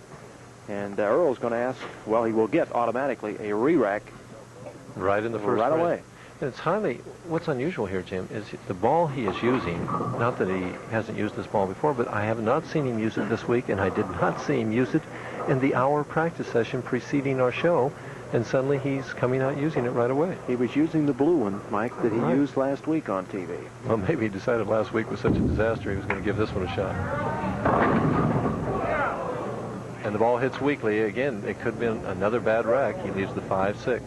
And Earl's going to ask, well, he will get automatically a re-rack right in the first right round. away. And it's highly, what's unusual here, Jim, is the ball he is using, not that he hasn't used this ball before, but I have not seen him use it this week, and I did not see him use it in the hour practice session preceding our show, and suddenly he's coming out using it right away. He was using the blue one, Mike, that he used last week on TV. Well, maybe he decided last week was such a disaster he was going to give this one a shot. And the ball hits weakly. Again, it could have been another bad rack. He leaves the 5-6.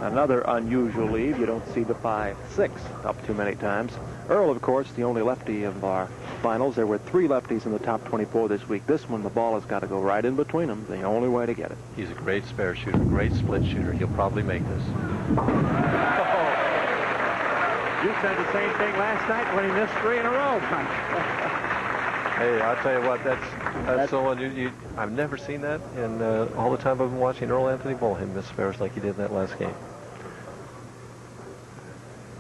Another unusual leave. You don't see the 5-6 up too many times. Earl, of course, the only lefty of our finals. There were 3 lefties in the top 24 this week. This one, the ball has got to go right in between them. The only way to get it. He's a great spare shooter, great split shooter. He'll probably make this. You said the same thing last night when he missed 3 in a row, Mike. Hey, I'll tell you what, that's so unusual. I've never seen that, and all the time I've been watching Earl Anthony bowl him miss spares like he did in that last game.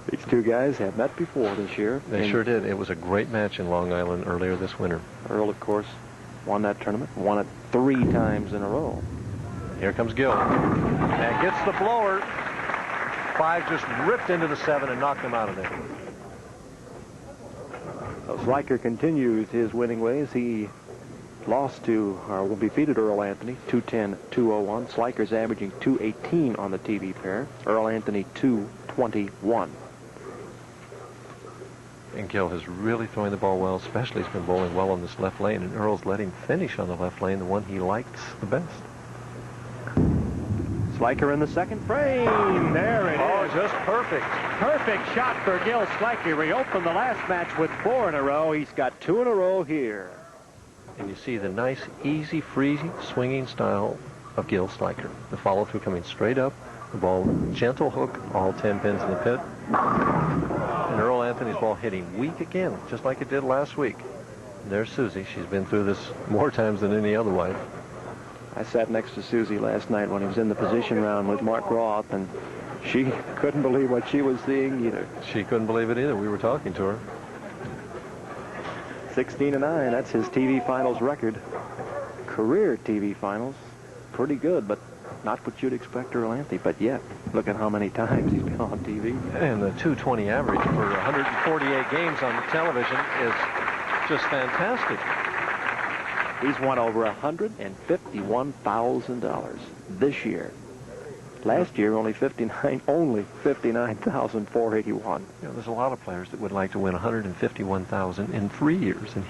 These two guys have met before this year. They sure did. It was a great match in Long Island earlier this winter. Earl, of course, won that tournament, won it 3 times in a row. Here comes Gil. And gets the blower. 5 just ripped into the 7 and knocked him out of there. Sliker continues his winning ways. He lost to, or defeated Earl Anthony, 210-201. Sliker's averaging 218 on the TV pair. Earl Anthony, 221. And Gil is really throwing the ball well, especially he's been bowling well on this left lane, and Earl's let him finish on the left lane, the one he likes the best. Sliker in the second frame. There it is. Oh, just perfect. Perfect shot for Gil Sliker. He opened the last match with 4 in a row. He's got 2 in a row here. And you see the nice, easy, free swinging style of Gil Sliker. The follow-through coming straight up. The ball, gentle hook, all 10 pins in the pit. And Earl Anthony's ball hitting weak again, just like it did last week. And there's Susie. She's been through this more times than any other wife. I sat next to Susie last night when he was in the position round with Mark Roth, and she couldn't believe what she was seeing either. She couldn't believe it either. We were talking to her. 16-9, that's his TV finals record. Career TV finals, pretty good, but not what you'd expect Earl Anthony. But yet, look at how many times he's been on TV. And the 220 average for 148 games on television is just fantastic. He's won over $151,000 this year. Last year, only $59,481. You know, there's a lot of players that would like to win $151,000 in 3 years, and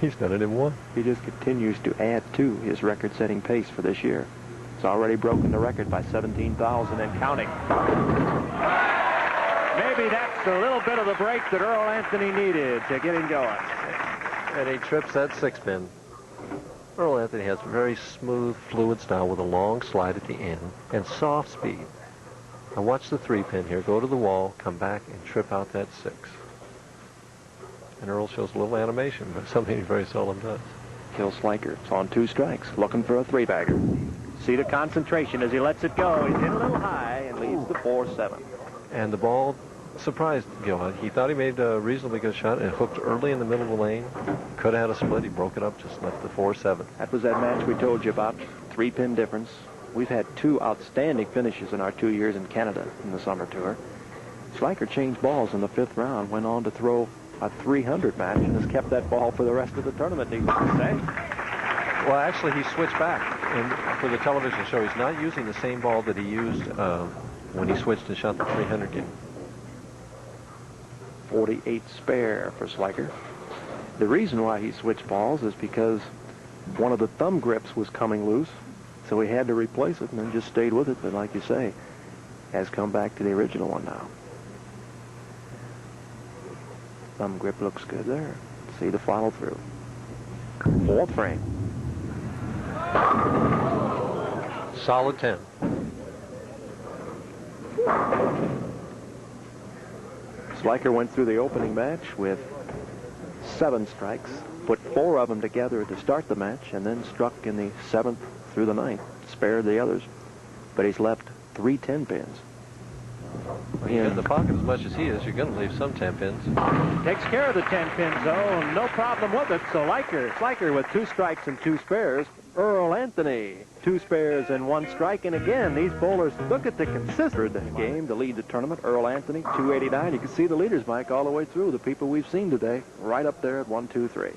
he's done it in 1. He just continues to add to his record-setting pace for this year. He's already broken the record by 17,000 and counting. Maybe that's a little bit of the break that Earl Anthony needed to get him going. And he trips that 6-pin. Earl Anthony has a very smooth, fluid style with a long slide at the end and soft speed. Now watch the 3-pin here. Go to the wall, come back, and trip out that 6. And Earl shows a little animation, but something he very seldom does. Gil Sliker is on 2 strikes, looking for a 3-bagger. See the concentration as he lets it go. He's in a little high and leads the 4-7. And the ball surprised Gil. He thought he made a reasonably good shot. It hooked early in the middle of the lane. Could have had a split. He broke it up, just left the 4-7. That was that match we told you about. 3-pin difference. We've had 2 outstanding finishes in our 2 years in Canada in the summer tour. Sliker changed balls in the 5th round, went on to throw a 300 match, and has kept that ball for the rest of the tournament, needless to say. Well, actually, he switched back. And for the television show, he's not using the same ball that he used when he switched and shot the 300 game. 48 spare for Sliker. The reason why he switched balls is because one of the thumb grips was coming loose, so he had to replace it and then just stayed with it. But like you say, has come back to the original one now. Thumb grip looks good there. See the follow through. Fourth frame. Solid 10. Sliker went through the opening match with 7 strikes, put 4 of them together to start the match, and then struck in the 7th through the 9th, spared the others, but he's left 3 10 pins. When you're in the pocket as much as he is, you're going to leave some 10 pins. Takes care of the 10 pins, though, no problem with it. So Sliker with 2 strikes and 2 spares. Earl Anthony, 2 spares and 1 strike. And again, these bowlers look at the consistent game to lead the tournament. Earl Anthony, 289. You can see the leaders, Mike, all the way through. The people we've seen today, right up there at 1, 2, 3.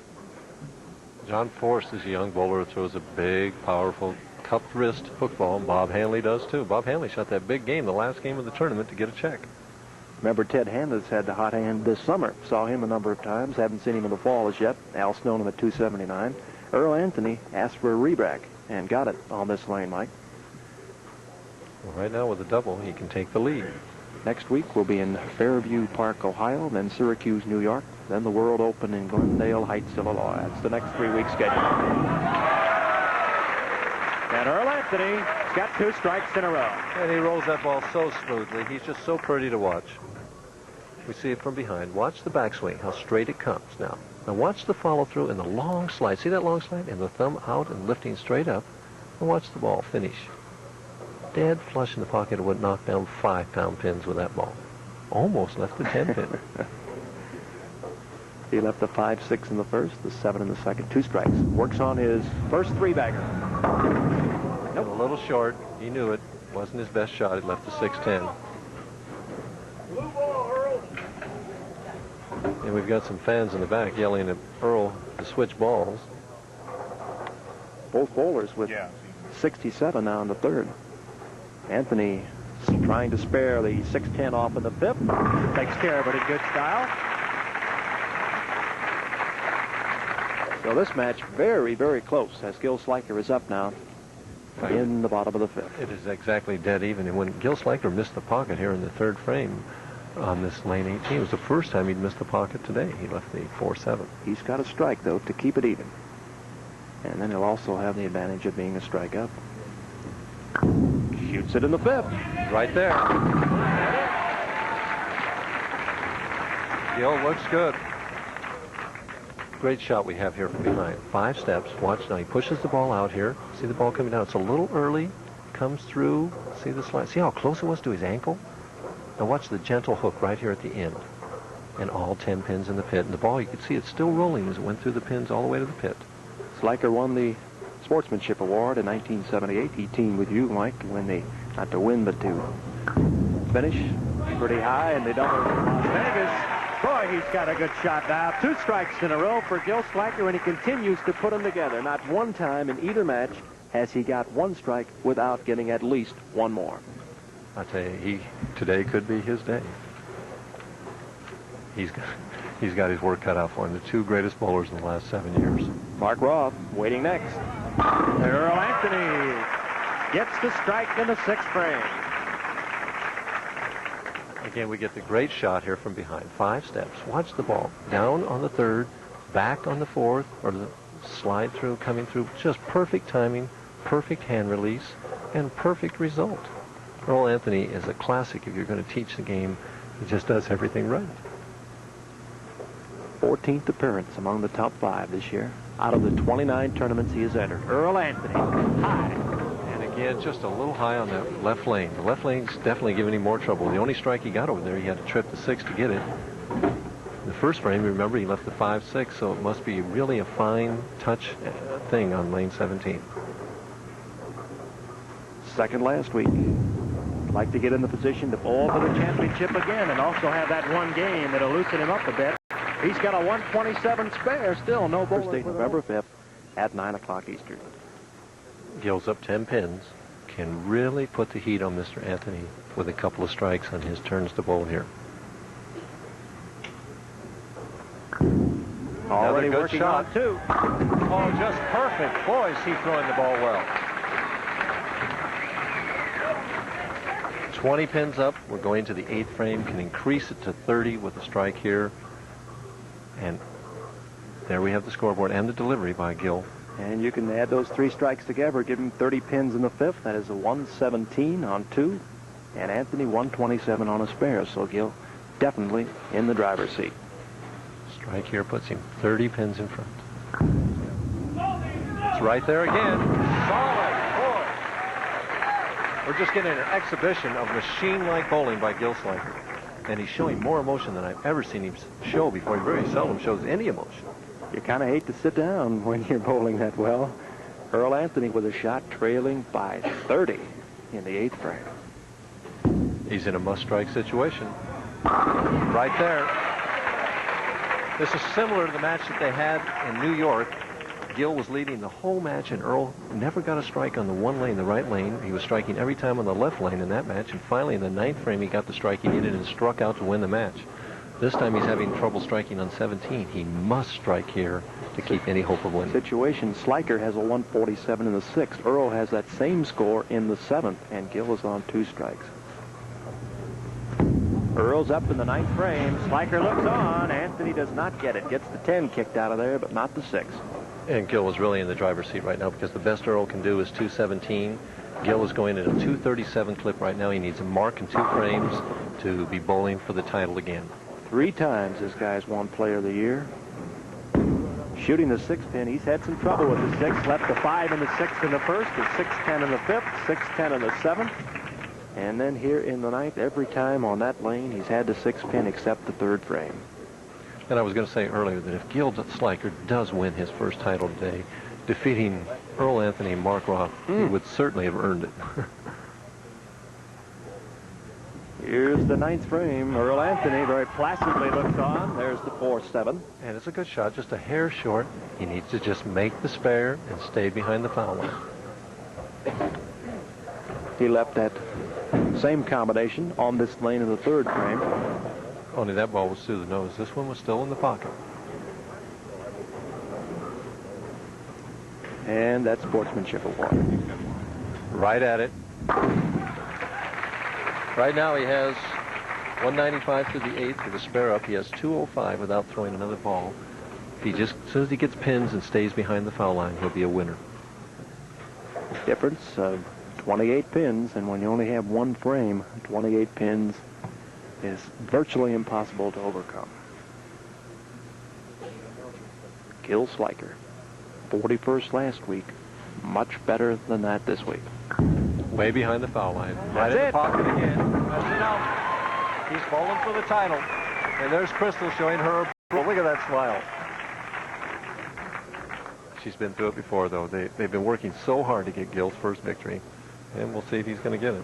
John Force is a young bowler who throws a big, powerful, cupped wrist hook ball. Bob Hanley does too. Bob Hanley shot that big game, the last game of the tournament, to get a check. Remember, Ted Hanna's had the hot hand this summer. Saw him a number of times. Haven't seen him in the fall as yet. Al Snowden at 279. Earl Anthony asked for a reback and got it on this lane, Mike. Well, right now with a double, he can take the lead. Next week we'll be in Fairview Park, Ohio, then Syracuse, New York, then the World Open in Glendale Heights, Illinois. That's the next 3-week schedule. And Earl Anthony's got 2 strikes in a row. And he rolls that ball so smoothly. He's just so pretty to watch. We see it from behind. Watch the backswing, how straight it comes now. Now watch the follow-through and the long slide. See that long slide? And the thumb out and lifting straight up. And watch the ball finish. Dead flush in the pocket would knock down 5-pound pins with that ball. Almost left the 10 pin. He left the 5, 6 in the first, the 7 in the second. 2 strikes. Works on his first 3-bagger. Nope. A little short. He knew it. Wasn't his best shot. He left the 6-10. And we've got some fans in the back yelling at Earl to switch balls. Both bowlers with 67 now in the 3rd. Anthony trying to spare the 6-10 off in the 5th. Takes care of it in good style. So this match very, very close as Gil Sliker is up now in the bottom of the 5th. It is exactly dead even. And when Gil Sliker missed the pocket here in the 3rd frame on this lane 18, it was the first time he'd missed the pocket today. He left the 4-7. He's got a strike, though, to keep it even. And then he'll also have the advantage of being a strike up. Shoots it in the 5th. Right there. Gil looks good. Great shot we have here from behind. 5 steps. Watch now. He pushes the ball out here. See the ball coming down. It's a little early. Comes through. See the slide. See how close it was to his ankle? Now watch the gentle hook right here at the end. And all 10 pins in the pit. And the ball, you can see it's still rolling as it went through the pins all the way to the pit. Sliker won the Sportsmanship Award in 1978. He teamed with you, Mike, to win the, not to win, but to finish pretty high in the double in Las Vegas. Boy, he's got a good shot now. 2 strikes in a row for Gil Sliker, and he continues to put them together. Not one time in either match has he got 1 strike without getting at least 1 more. I tell you, today could be his day. He's got his work cut out for him. The 2 greatest bowlers in the last 7 years. Mark Roth waiting next. Earl Anthony gets the strike in the 6th frame. Again, we get the great shot here from behind. 5 steps. Watch the ball. Down on the 3rd, back on the 4th, or the slide through, coming through. Just perfect timing, perfect hand release, and perfect result. Earl Anthony is a classic if you're going to teach the game. He just does everything right. 14th appearance among the top 5 this year. Out of the 29 tournaments he has entered. Earl Anthony, high. And again, just a little high on that left lane. The left lane's definitely giving him more trouble. The only strike he got over there, he had to trip the 6 to get it. The first frame, remember, he left the 5-6, so it must be really a fine touch thing on lane 17. Second last week. Like to get in the position to bowl for the championship again and also have that 1 game that'll loosen him up a bit. He's got a 127 spare, still no bowler. Thursday, November 5th at 9 o'clock Eastern. Gil's up 10 pins. Can really put the heat on Mr. Anthony with a couple of strikes on his turns to bowl here. Already good working shot. on 2. Oh, just perfect. Boy, is he throwing the ball well. 20 pins up. We're going to the 8th frame. Can increase it to 30 with a strike here. And there we have the scoreboard and the delivery by Gil. And you can add those 3 strikes together, give him 30 pins in the 5th. That is a 117 on 2. And Anthony 127 on a spare. So Gil definitely in the driver's seat. Strike here puts him 30 pins in front. It's right there again. Solid. Boy. We're just getting an exhibition of machine-like bowling by Gil Sliker. And he's showing more emotion than I've ever seen him show before. He very seldom shows any emotion. You kind of hate to sit down when you're bowling that well. Earl Anthony with a shot trailing by 30 in the 8th frame. He's in a must-strike situation. Right there. This is similar to the match that they had in New York. Gil was leading the whole match, and Earl never got a strike on the 1 lane, the right lane. He was striking every time on the left lane in that match, and finally in the 9th frame he got the strike he needed and struck out to win the match. This time he's having trouble striking on 17. He must strike here to keep any hope of winning. Situation, Sliker has a 147 in the 6th. Earl has that same score in the 7th, and Gil is on 2 strikes. Earl's up in the 9th frame. Sliker looks on. Anthony does not get it. Gets the 10 kicked out of there, but not the 6. And Gil is really in the driver's seat right now because the best Earl can do is 217. Gil is going at a 237 clip right now. He needs a mark in 2 frames to be bowling for the title again. 3 times this guy's won Player of the Year. Shooting the 6 pin, he's had some trouble with the 6. Left a 5 in the 6th and the 1st, a 6-10 in the 5th, 6-10 in the 7th. And then here in the 9th, every time on that lane, he's had the 6 pin except the 3rd frame. And I was going to say earlier that if Gil Sliker does win his first title today, defeating Earl Anthony and Mark Roth, he would certainly have earned it. Here's the 9th frame. Earl Anthony very placidly looks on. There's the 4-7. And it's a good shot, just a hair short. He needs to just make the spare and stay behind the foul line. He left that same combination on this lane in the 3rd frame. Only that ball was through the nose. This one was still in the pocket. And that sportsmanship award. Right at it. Right now he has 195 through the 8th with a spare up. He has 205 without throwing another ball. If he just, as soon as he gets pins and stays behind the foul line, he'll be a winner. Difference of 28 pins, and when you only have 1 frame, 28 pins is virtually impossible to overcome. Gil Sliker, 41st last week, much better than that this week. Way behind the foul line. Right That's in it. the pocket again. That's it out. He's bowling for the title. And there's Crystal showing her. Look at that smile. She's been through it before, though. They've been working so hard to get Gil's first victory. And we'll see if he's going to get it.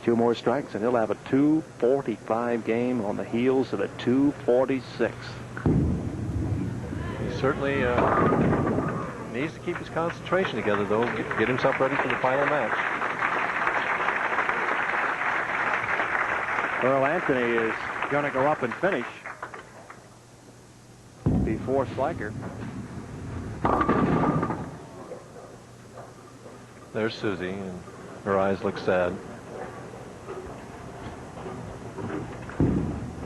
2 more strikes, and he'll have a 245 game on the heels of a 246. He certainly needs to keep his concentration together, though. Get himself ready for the final match. Earl Anthony is going to go up and finish before Sliker. There's Susie, and her eyes look sad.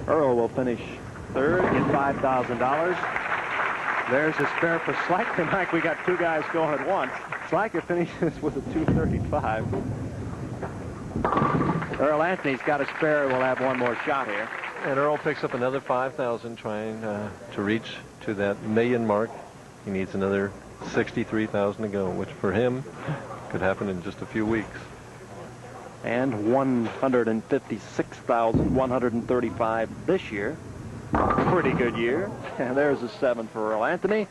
Earl will finish 3rd, get $5,000. There's a spare for Sliker. Mike, we got 2 guys going at once. Sliker finishes with a 235. Earl Anthony's got a spare. We'll have 1 more shot here. And Earl picks up another 5,000, trying to reach to that million mark. He needs another 63,000 to go, which for him could happen in just a few weeks. And 156,135 this year. Pretty good year. And there's a 7 for Earl Anthony.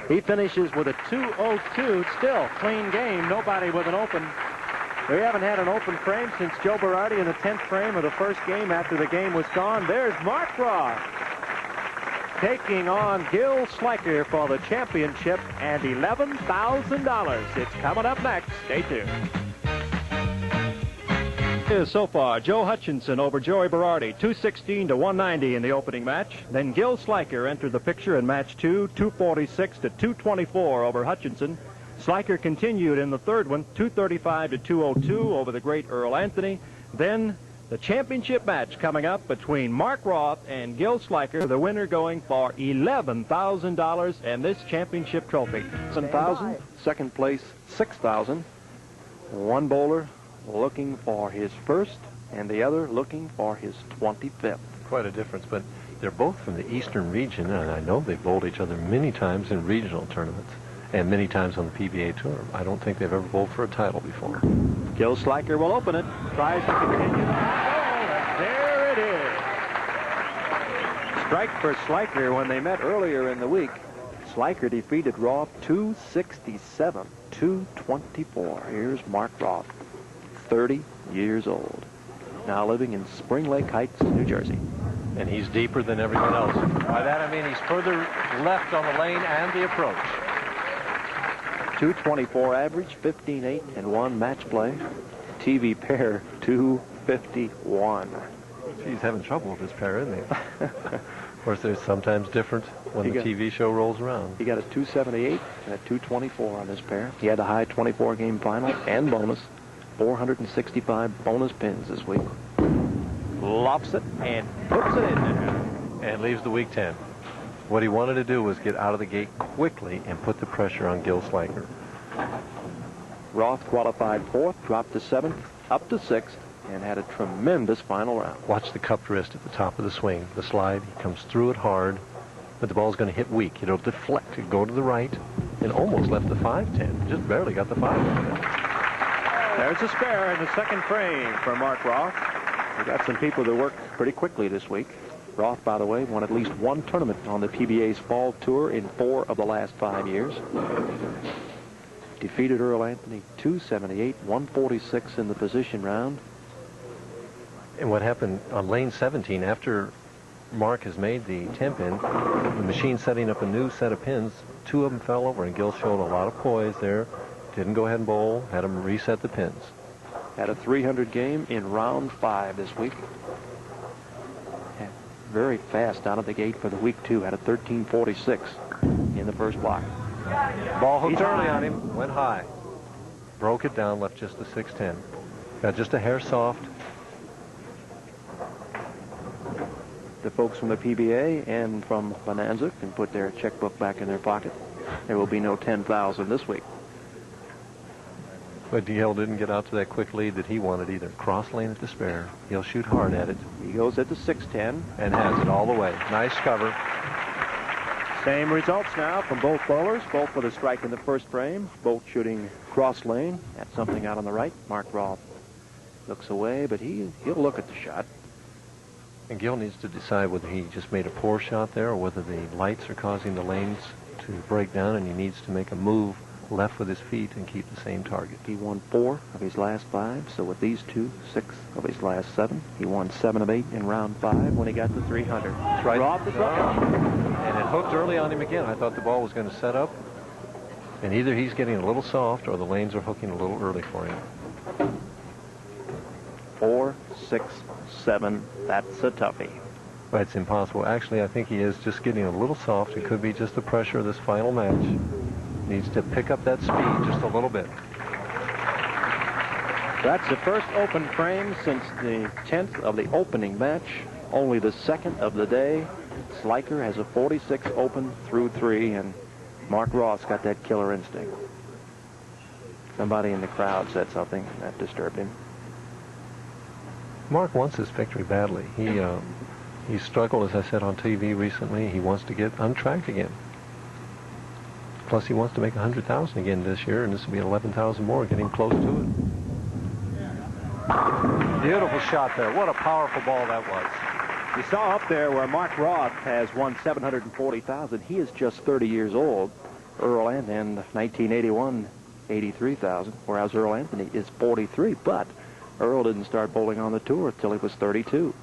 He finishes with a 202. Still clean game. Nobody with an open. We haven't had an open frame since Joe Bardi in the 10th frame of the first game after the game was gone. There's Mark Roth taking on Gil Sliker for the championship and $11,000. It's coming up next. Stay tuned. So far, Joe Hutchinson over Joey Berardi, 216 to 190 in the opening match. Then Gil Sliker entered the picture in match 2, 246 to 224 over Hutchinson. Sliker continued in the third one, 235 to 202 over the great Earl Anthony. Then the championship match coming up between Mark Roth and Gil Sliker, the winner going for $11,000 and this championship trophy. $7,000, second place $6,000. One bowler looking for his first and the other looking for his 25th. Quite a difference, but they're both from the eastern region, and I know they've bowled each other many times in regional tournaments and many times on the PBA Tour. I don't think they've ever bowled for a title before. Gil Sliker will open it, tries to continue. And there it is. Strike for Sliker. When they met earlier in the week, Sliker defeated Roth 267, 224. Here's Mark Roth, 30 years old, now living in Spring Lake Heights, New Jersey. And he's deeper than everyone else. By that I mean he's further left on the lane and the approach. 224 average, 15-8 and 1 match play. TV pair 251. He's having trouble with his pair, isn't he? Of course, they're sometimes different when the TV show rolls around. He got a 278 and a 224 on this pair. He had a high 24-game final and bonus. 465 bonus pins this week. Lofts it and puts it in there. And leaves the week 10. What he wanted to do was get out of the gate quickly and put the pressure on Gil Sliker. Roth qualified 4th, dropped to 7th, up to 6th, and had a tremendous final round. Watch the cupped wrist at the top of the swing. The slide, he comes through it hard, but the ball's going to hit weak. It'll deflect, it'll go to the right, and almost left the 5-10. Just barely got the 5. There's a spare in the second frame for Mark Roth. We got some people that work pretty quickly this week. Roth, by the way, won at least one tournament on the PBA's fall tour in 4 of the last 5 years. Defeated Earl Anthony 278, 146 in the position round. And what happened on lane 17, after Mark has made the 10-pin, the machine setting up a new set of pins, 2 of them fell over, and Gil showed a lot of poise there. Didn't go ahead and bowl, had him reset the pins. Had a 300 game in round 5 this week. Very fast out of the gate for the week 2. Had a 1346 in the first block. Ball hooked early on him, went high. Broke it down, left just the 6-10. Got just a hair soft. The folks from the PBA and from Bonanza can put their checkbook back in their pocket. There will be no 10,000 this week. But Gil didn't get out to that quick lead that he wanted either. Cross lane at the spare. He'll shoot hard at it. He goes at the 6-10. And has it all the way. Nice cover. Same results now from both bowlers. Both with a strike in the first frame. Both shooting cross lane. At something out on the right. Mark Roth looks away, but he'll look at the shot. And Gil needs to decide whether he just made a poor shot there or whether the lights are causing the lanes to break down and he needs to make a move left with his feet and keep the same target. He won 4 of his last 5, so with these 2, 6 of his last 7. He won 7 of 8 in round 5 when he got to 300. That's right. Roth is right. And it hooked early on him again. I thought the ball was going to set up, and either he's getting a little soft or the lanes are hooking a little early for him. 4, 6, 7. That's a toughie. But it's impossible. Actually, I think he is just getting a little soft. It could be just the pressure of this final match. Needs to pick up that speed just a little bit. That's the first open frame since the 10th of the opening match. Only the 2nd of the day. Sliker has a 46 open through 3, and Mark Roth's got that killer instinct. Somebody in the crowd said something that disturbed him. Mark wants this victory badly. He struggled, as I said, on TV recently. He wants to get untracked again. Plus, he wants to make 100,000 again this year, and this will be 11,000 more, getting close to it. Beautiful shot there. What a powerful ball that was. You saw up there where Mark Roth has won 740,000. He is just 30 years old. Earl Anthony, 1981, 83,000, whereas Earl Anthony is 43. But Earl didn't start bowling on the tour until he was 32.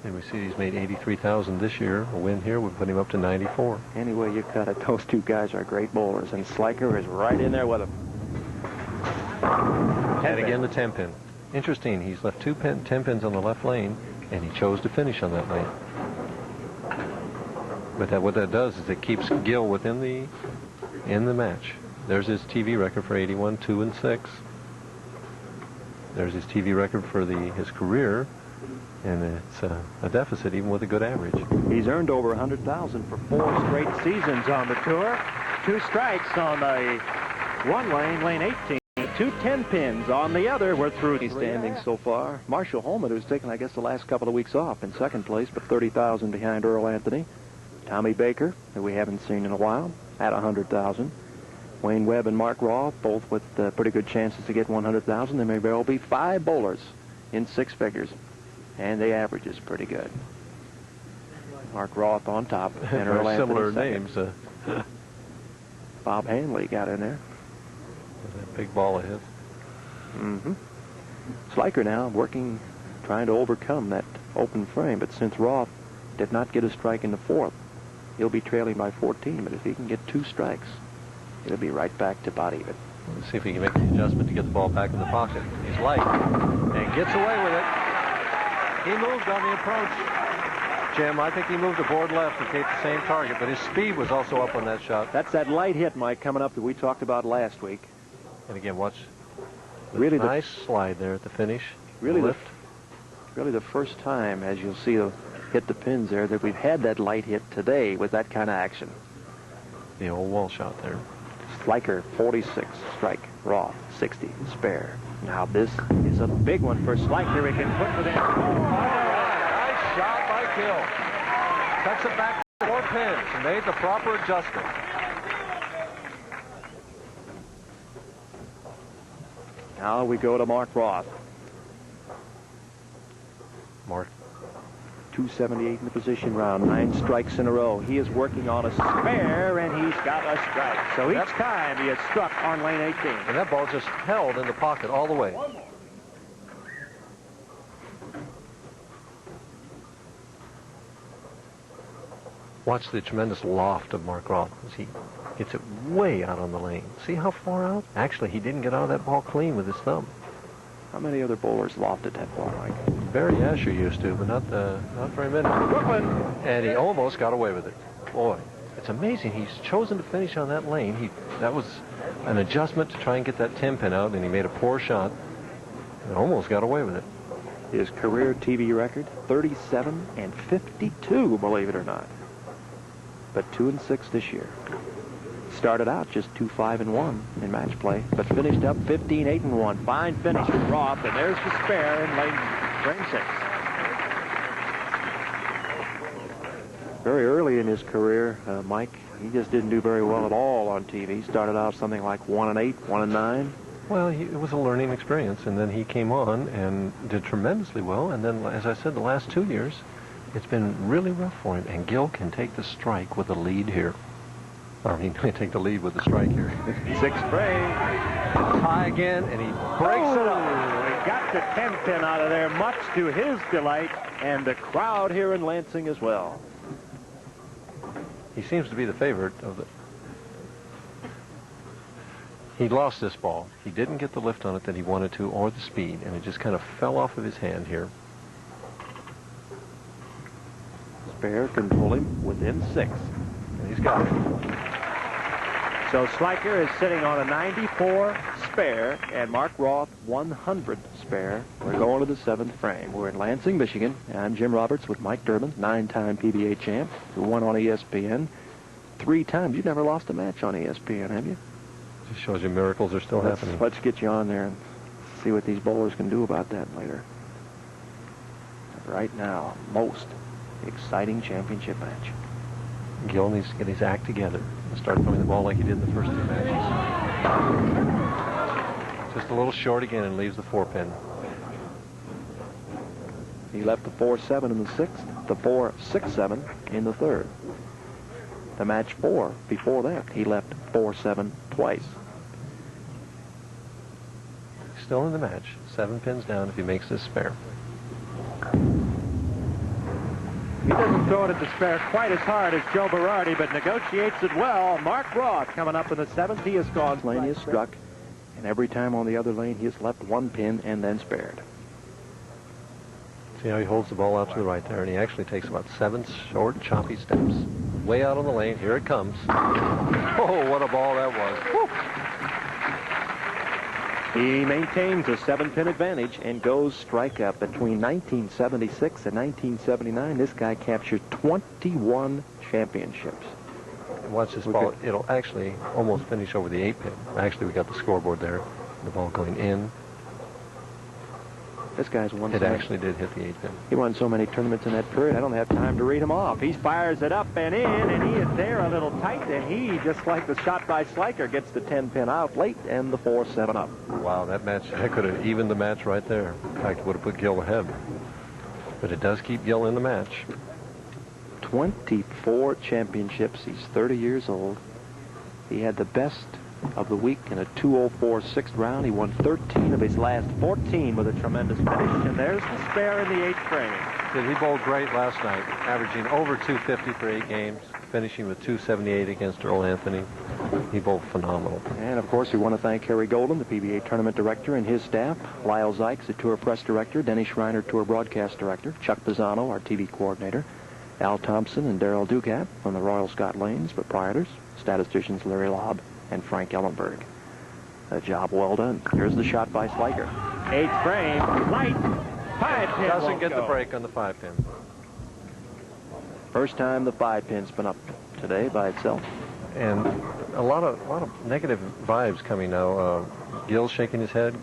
And we see he's made 83,000 this year. A win here would put him up to 94. Anyway you cut it, those two guys are great bowlers, and Sliker is right in there with them. And again the 10-pin. Interesting, he's left 10 pins on the left lane, and he chose to finish on that lane. But what that does is it keeps Gil in the match. There's his TV record for 81, 2 and 6. There's his TV record for his career, and it's a deficit even with a good average. He's earned over 100,000 for 4 straight seasons on the tour. 2 strikes on the one lane, lane 18. 2 10 pins on the other. We're through the standings so far. Marshall Holman, who's taken, I guess, the last couple of weeks off, in second place, but 30,000 behind Earl Anthony. Tommy Baker, who we haven't seen in a while, at 100,000. Wayne Webb and Mark Roth, both with pretty good chances to get 100,000. There may well be 5 bowlers in 6 figures, and the average is pretty good. Mark Roth on top, and Earl Anthony similar second. names. Bob Hanley got in there. That big ball of his. Sliker now working, trying to overcome that open frame, but since Roth did not get a strike in the 4th, he'll be trailing by 14, but if he can get 2 strikes, it'll be right back to about even. Let's see if he can make the adjustment to get the ball back in the pocket. He's light and gets away with it. He moved on the approach. Jim, I think he moved the board left to keep the same target, but his speed was also up on that shot. That's that light hit, Mike, coming up that we talked about last week. And again, watch the really nice slide there at the finish. Really lift. Really the first time, as you'll see, hit the pins there, that we've had that light hit today with that kind of action. The old wall shot there. Sliker, 46, strike. Roth, 60, spare. Now this is a big one for Sliker. He can put within. Nice shot by Gil. Cuts it back 4 pins and made the proper adjustment. Now we go to Mark Roth. Mark. 278 in the position round, 9 strikes in a row. He is working on a spare, and he's got a strike. So each time he has struck on lane 18. And that ball just held in the pocket all the way. Watch the tremendous loft of Mark Roth as he gets it way out on the lane. See how far out? Actually, he didn't get out of that ball clean with his thumb. How many other bowlers lofted that ball, Mike? Barry Asher used to, but not very many. Brooklyn! And he almost got away with it. Boy, it's amazing. He's chosen to finish on that lane. That was an adjustment to try and get that 10 pin out, and he made a poor shot and almost got away with it. His career TV record, 37 and 52, believe it or not. But 2 and 6 this year. Started out just 2-5-1 in match play, but finished up 15-8-1. Fine finish from Roth, and there's the spare in lane frame 6. Very early in his career, Mike, he just didn't do very well at all on TV. Started out something like 1-8, 1-9. Well, it was a learning experience, and then he came on and did tremendously well. And then, as I said, the last 2 years, it's been really rough for him. And Gil can take the strike with a lead here. I mean, he take the lead with the strike here. 6th frame. High again, and he breaks it up. He got the 10 pin out of there, much to his delight, and the crowd here in Lansing as well. He seems to be the favorite of the... He lost this ball. He didn't get the lift on it that he wanted to, or the speed, and it just kind of fell off of his hand here. Spare can pull him within 6. And he's got it. So Sliker is sitting on a 94 spare, and Mark Roth 100 spare. We're going to the 7th frame. We're in Lansing, Michigan. I'm Jim Roberts with Mike Durbin, 9-time PBA champ, who won on ESPN 3 times. You've never lost a match on ESPN, have you? Just shows you miracles are still happening. Let's get you on there and see what these bowlers can do about that later. Right now, most exciting championship match. Gil needs to get his act together and start throwing the ball like he did in the first 2 matches. Just a little short again and leaves the 4 pin. He left the 4-7 in the 6th, the 4-6-7 in the 3rd. The match 4 before that, he left 4-7 twice. Still in the match. 7 pins down if he makes this spare. He doesn't throw it at the spare quite as hard as Joe Berardi, but negotiates it well. Mark Roth coming up in the 7th. He has gone. Lane is struck. And every time on the other lane, he has left one pin and then spared. See how he holds the ball out to the right there, and he actually takes about 7 short, choppy steps. Way out on the lane. Here it comes. Oh, what a ball that was. Woo. He maintains a 7-pin advantage and goes strike up. Between 1976 and 1979, this guy captured 21 championships. Watch this ball. It'll actually almost finish over the 8-pin. Actually, we got the scoreboard there. The ball going in. This guy's won. It actually did hit the 8-pin. He won so many tournaments in that period, I don't have time to read them off. He fires it up and in, and he is there a little tight, and he, just like the shot by Sliker, gets the 10-pin out late and the 4-7 up. Wow, that match, that could have evened the match right there. In fact, it would have put Gil ahead. But it does keep Gil in the match. 24 championships. He's 30 years old. He had the best of the week in a 2:04 sixth round. He won 13 of his last 14 with a tremendous finish. And there's the spare in the 8th frame. He bowled great last night, averaging over 250 for 8 games, finishing with 278 against Earl Anthony. He bowled phenomenal. And, of course, we want to thank Harry Golden, the PBA tournament director, and his staff, Lyle Zykes, the tour press director, Denny Schreiner, tour broadcast director, Chuck Pisano, our TV coordinator, Al Thompson and Darrell Ducat from the Royal Scot Lanes proprietors, statisticians Larry Lobb and Frank Ellenberg. A job well done. Here's the shot by Sliker. 8th frame, light, 5-pin. Doesn't get the break on the 5-pin. First time the 5-pin's been up today by itself. And a lot of negative vibes coming now. Gil's shaking his head,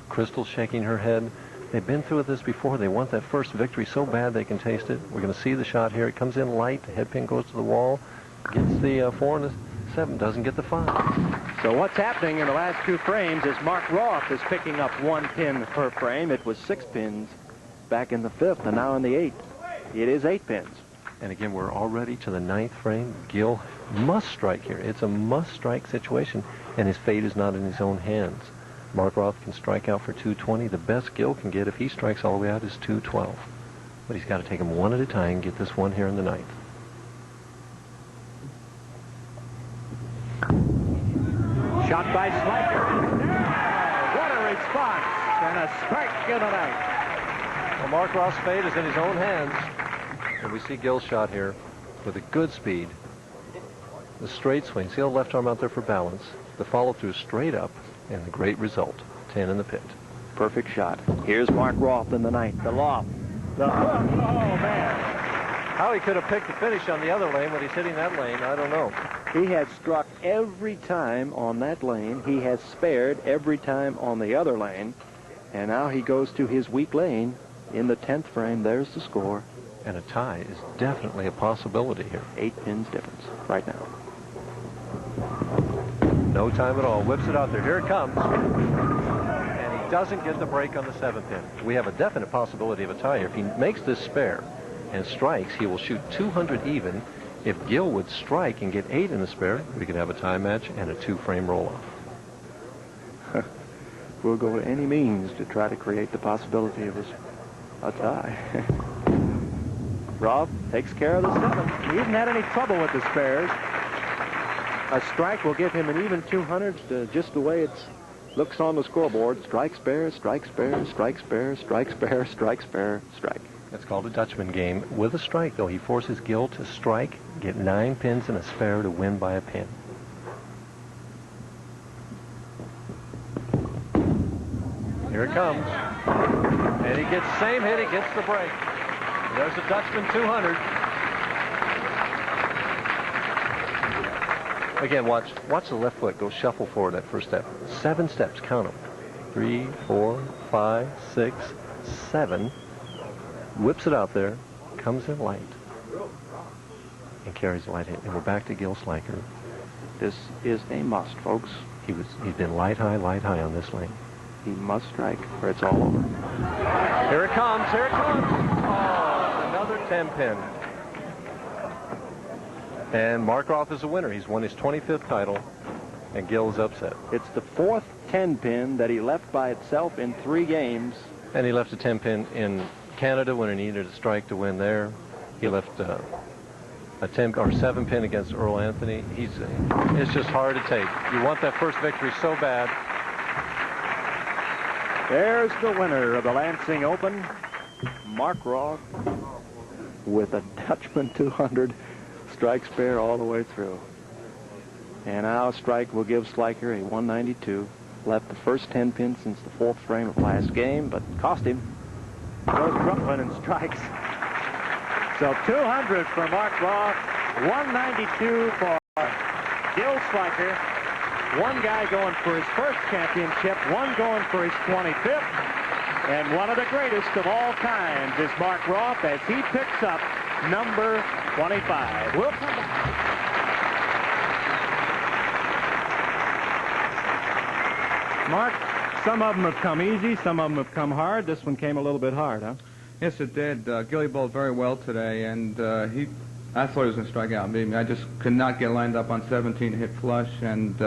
Crystal's shaking her head. They've been through this before. They want that first victory so bad they can taste it. We're going to see the shot here. It comes in light. The head pin goes to the wall. Gets the 4 and the 7. Doesn't get the 5. So what's happening in the last 2 frames is Mark Roth is picking up 1 pin per frame. It was 6 pins back in the 5th, and now in the 8th. It is 8 pins. And again, we're already to the 9th frame. Gil must strike here. It's a must-strike situation, and his fate is not in his own hands. Mark Roth can strike out for 220. The best Gil can get if he strikes all the way out is 212. But he's got to take them one at a time and get this one here in the 9th. Shot by Sliker. What a response. And a strike in the 9th. Well, Mark Roth's fate is in his own hands. And we see Gil's shot here with a good speed. The straight swing. See the left arm out there for balance. The follow-through straight up. And the great result, 10 in the pit. Perfect shot. Here's Mark Roth in the 9th. The loft. The hook. Oh, man. How he could have picked the finish on the other lane when he's hitting that lane, I don't know. He has struck every time on that lane. He has spared every time on the other lane. And now he goes to his weak lane in the 10th frame. There's the score. And a tie is definitely a possibility here. 8 pins difference right now. No time at all. Whips it out there. Here it comes. And he doesn't get the break on the 7th pin. We have a definite possibility of a tie here. If he makes this spare and strikes, he will shoot 200 even. If Gil would strike and get 8 in the spare, we could have a tie match and a 2-frame roll-off. We'll go to any means to try to create the possibility of a tie. Roth takes care of the 7th. He hasn't had any trouble with the spares. A strike will give him an even 200, just the way it looks on the scoreboard. Strike, spare, strike, spare, strike, spare, strike, spare, strike, spare, strike. That's called a Dutchman game. With a strike, though, he forces Gil to strike, get 9 pins and a spare to win by a pin. Here it comes. And he gets the same hit. He gets the break. There's a Dutchman 200. Again, watch the left foot go shuffle forward that first step. 7 steps, count them. 3, 4, 5, 6, 7. Whips it out there, comes in light, and carries the light hit. And we're back to Gil Sliker. This is a must, folks. He's been light high on this lane. He must strike or it's all over. Here it comes, here it comes. Oh, another 10 pin. And Mark Roth is a winner. He's won his 25th title, and Gil is upset. It's the 4th 10 pin that he left by itself in 3 games. And he left a 10 pin in Canada when he needed a strike to win there. He left a 10 or 7 pin against Earl Anthony. It's just hard to take. You want that first victory so bad, There's the winner of the Lansing Open, Mark Roth, with a Dutchman 200 strike spare all the way through. And now strike will give Sliker a 192. Left the first 10 pin since the fourth frame of last game, but cost him. Goes Brooklyn and strikes. So 200 for Mark Roth, 192 for Gil Sliker. One guy going for his first championship, one going for his 25th. And one of the greatest of all times is Mark Roth as he picks up number 25. We'll come back. Mark, some of them have come easy, some of them have come hard. This one came a little bit hard, huh? Yes, it did. Gilly bowled very well today, and I thought he was going to strike out and beat me. I just could not get lined up on 17 to hit flush, and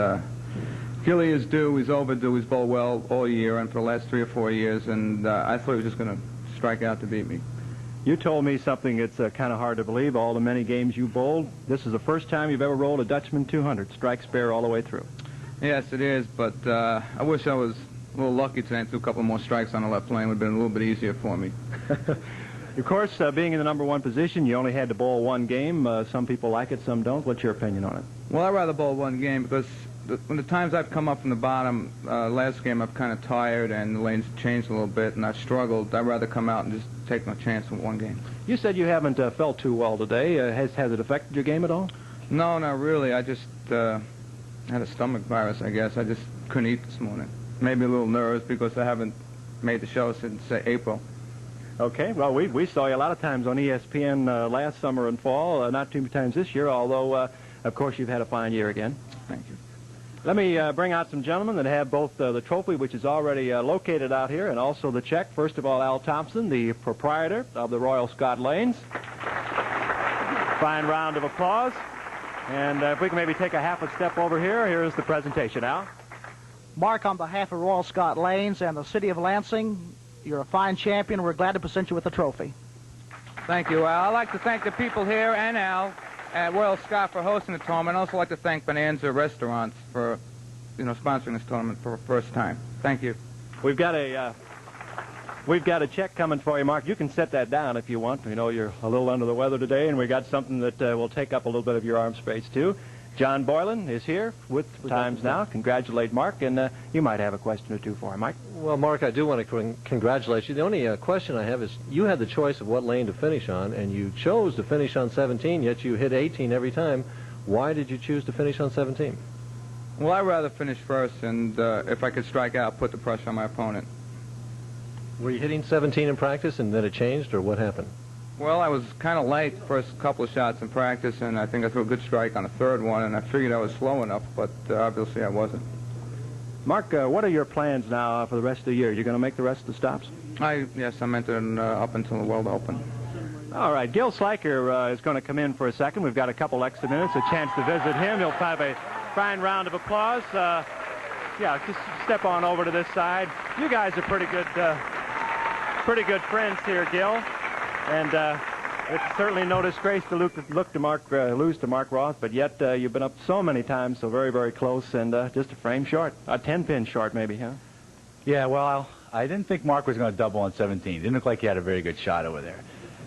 Gilly is due. He's overdue. He's bowled well all year and for the last 3 or 4 years, and I thought he was just going to strike out to beat me. You told me something that's kind of hard to believe. All the many games you bowled, this is the first time you've ever rolled a Dutchman 200, strike spare all the way through. Yes, it is, but I wish I was a little lucky today and threw a couple more strikes on the left lane. It would have been a little bit easier for me. Of course, being in the number one position, you only had to bowl one game. Some people like it, some don't. What's your opinion on it? Well, I'd rather bowl one game because when the times I've come up from the bottom, last game I've kind of tired and the lanes changed a little bit and I've struggled. I'd rather come out and just take my chance with one game. You said you haven't felt too well today. Has it affected your game at all? No, not really. I just had a stomach virus, I guess. I just couldn't eat this morning. Maybe a little nervous because I haven't made the show since April. Okay, well, we saw you a lot of times on ESPN last summer and fall, not too many times this year, although, of course, you've had a fine year again. Thank you. Let me bring out some gentlemen that have both the trophy, which is already located out here, and also the check. First of all, Al Thompson, the proprietor of the Royal Scot Lanes. Fine round of applause. And if we can maybe take a half a step over here, here's the presentation, Al. Mark, on behalf of Royal Scot Lanes and the city of Lansing, you're a fine champion. We're glad to present you with the trophy. Thank you, Al. I'd like to thank the people here and Al at Royal Scot for hosting the tournament. I'd also like to thank Bonanza Restaurants for, sponsoring this tournament for the first time. Thank you. We've got a check coming for you, Mark. You can set that down if you want. We know you're a little under the weather today, and we got something that will take up a little bit of your arm space, too. John Boylan is here with Times Now. Congratulate Mark, and you might have a question or two for him, Mike. Well, Mark, I do want to congratulate you. The only question I have is you had the choice of what lane to finish on, and you chose to finish on 17, yet you hit 18 every time. Why did you choose to finish on 17? Well, I'd rather finish first, and if I could strike out, put the pressure on my opponent. Were you hitting 17 in practice, and then it changed, or what happened? Well, I was kind of late the first couple of shots in practice, and I think I threw a good strike on the third one, and I figured I was slow enough, but obviously I wasn't. Mark, what are your plans now for the rest of the year? You're going to make the rest of the stops? Yes, I'm entering up until the World Open. All right, Gil Sliker is going to come in for a second. We've got a couple extra minutes, a chance to visit him. He'll have a fine round of applause. Yeah, just step on over to this side. You guys are pretty good friends here, Gil. And it's certainly no disgrace to lose to Mark Roth, but yet you've been up so many times, so very, very close, and just a frame short, a 10-pin short maybe, huh? Yeah, well, I didn't think Mark was going to double on 17. It didn't look like he had a very good shot over there.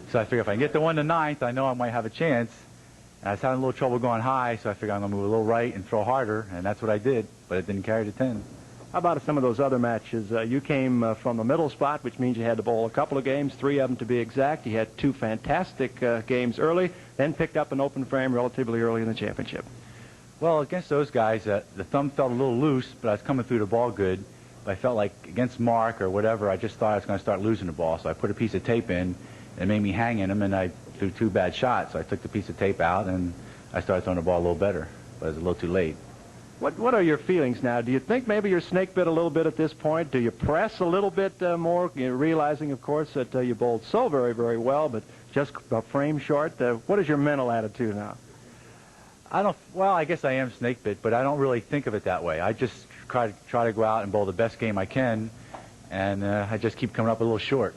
So I figured if I can get the 1 to 9th, I know I might have a chance. And I was having a little trouble going high, so I figured I'm going to move a little right and throw harder, and that's what I did, but it didn't carry to 10. How about some of those other matches? You came from the middle spot, which means you had to bowl a couple of games, 3 of them to be exact. You had 2 fantastic games early, then picked up an open frame relatively early in the championship. Well, against those guys, the thumb felt a little loose, but I was coming through the ball good. But I felt like against Mark or whatever, I just thought I was going to start losing the ball. So I put a piece of tape in, and it made me hang in them, and I threw 2 bad shots. So I took the piece of tape out, and I started throwing the ball a little better, but it was a little too late. What are your feelings now? Do you think maybe you're snake bit a little bit at this point? Do you press a little bit more, realizing, of course, that you bowled so very, very well, but just a frame short? What is your mental attitude now? Well, I guess I am snake bit, but I don't really think of it that way. I just try to go out and bowl the best game I can, and I just keep coming up a little short.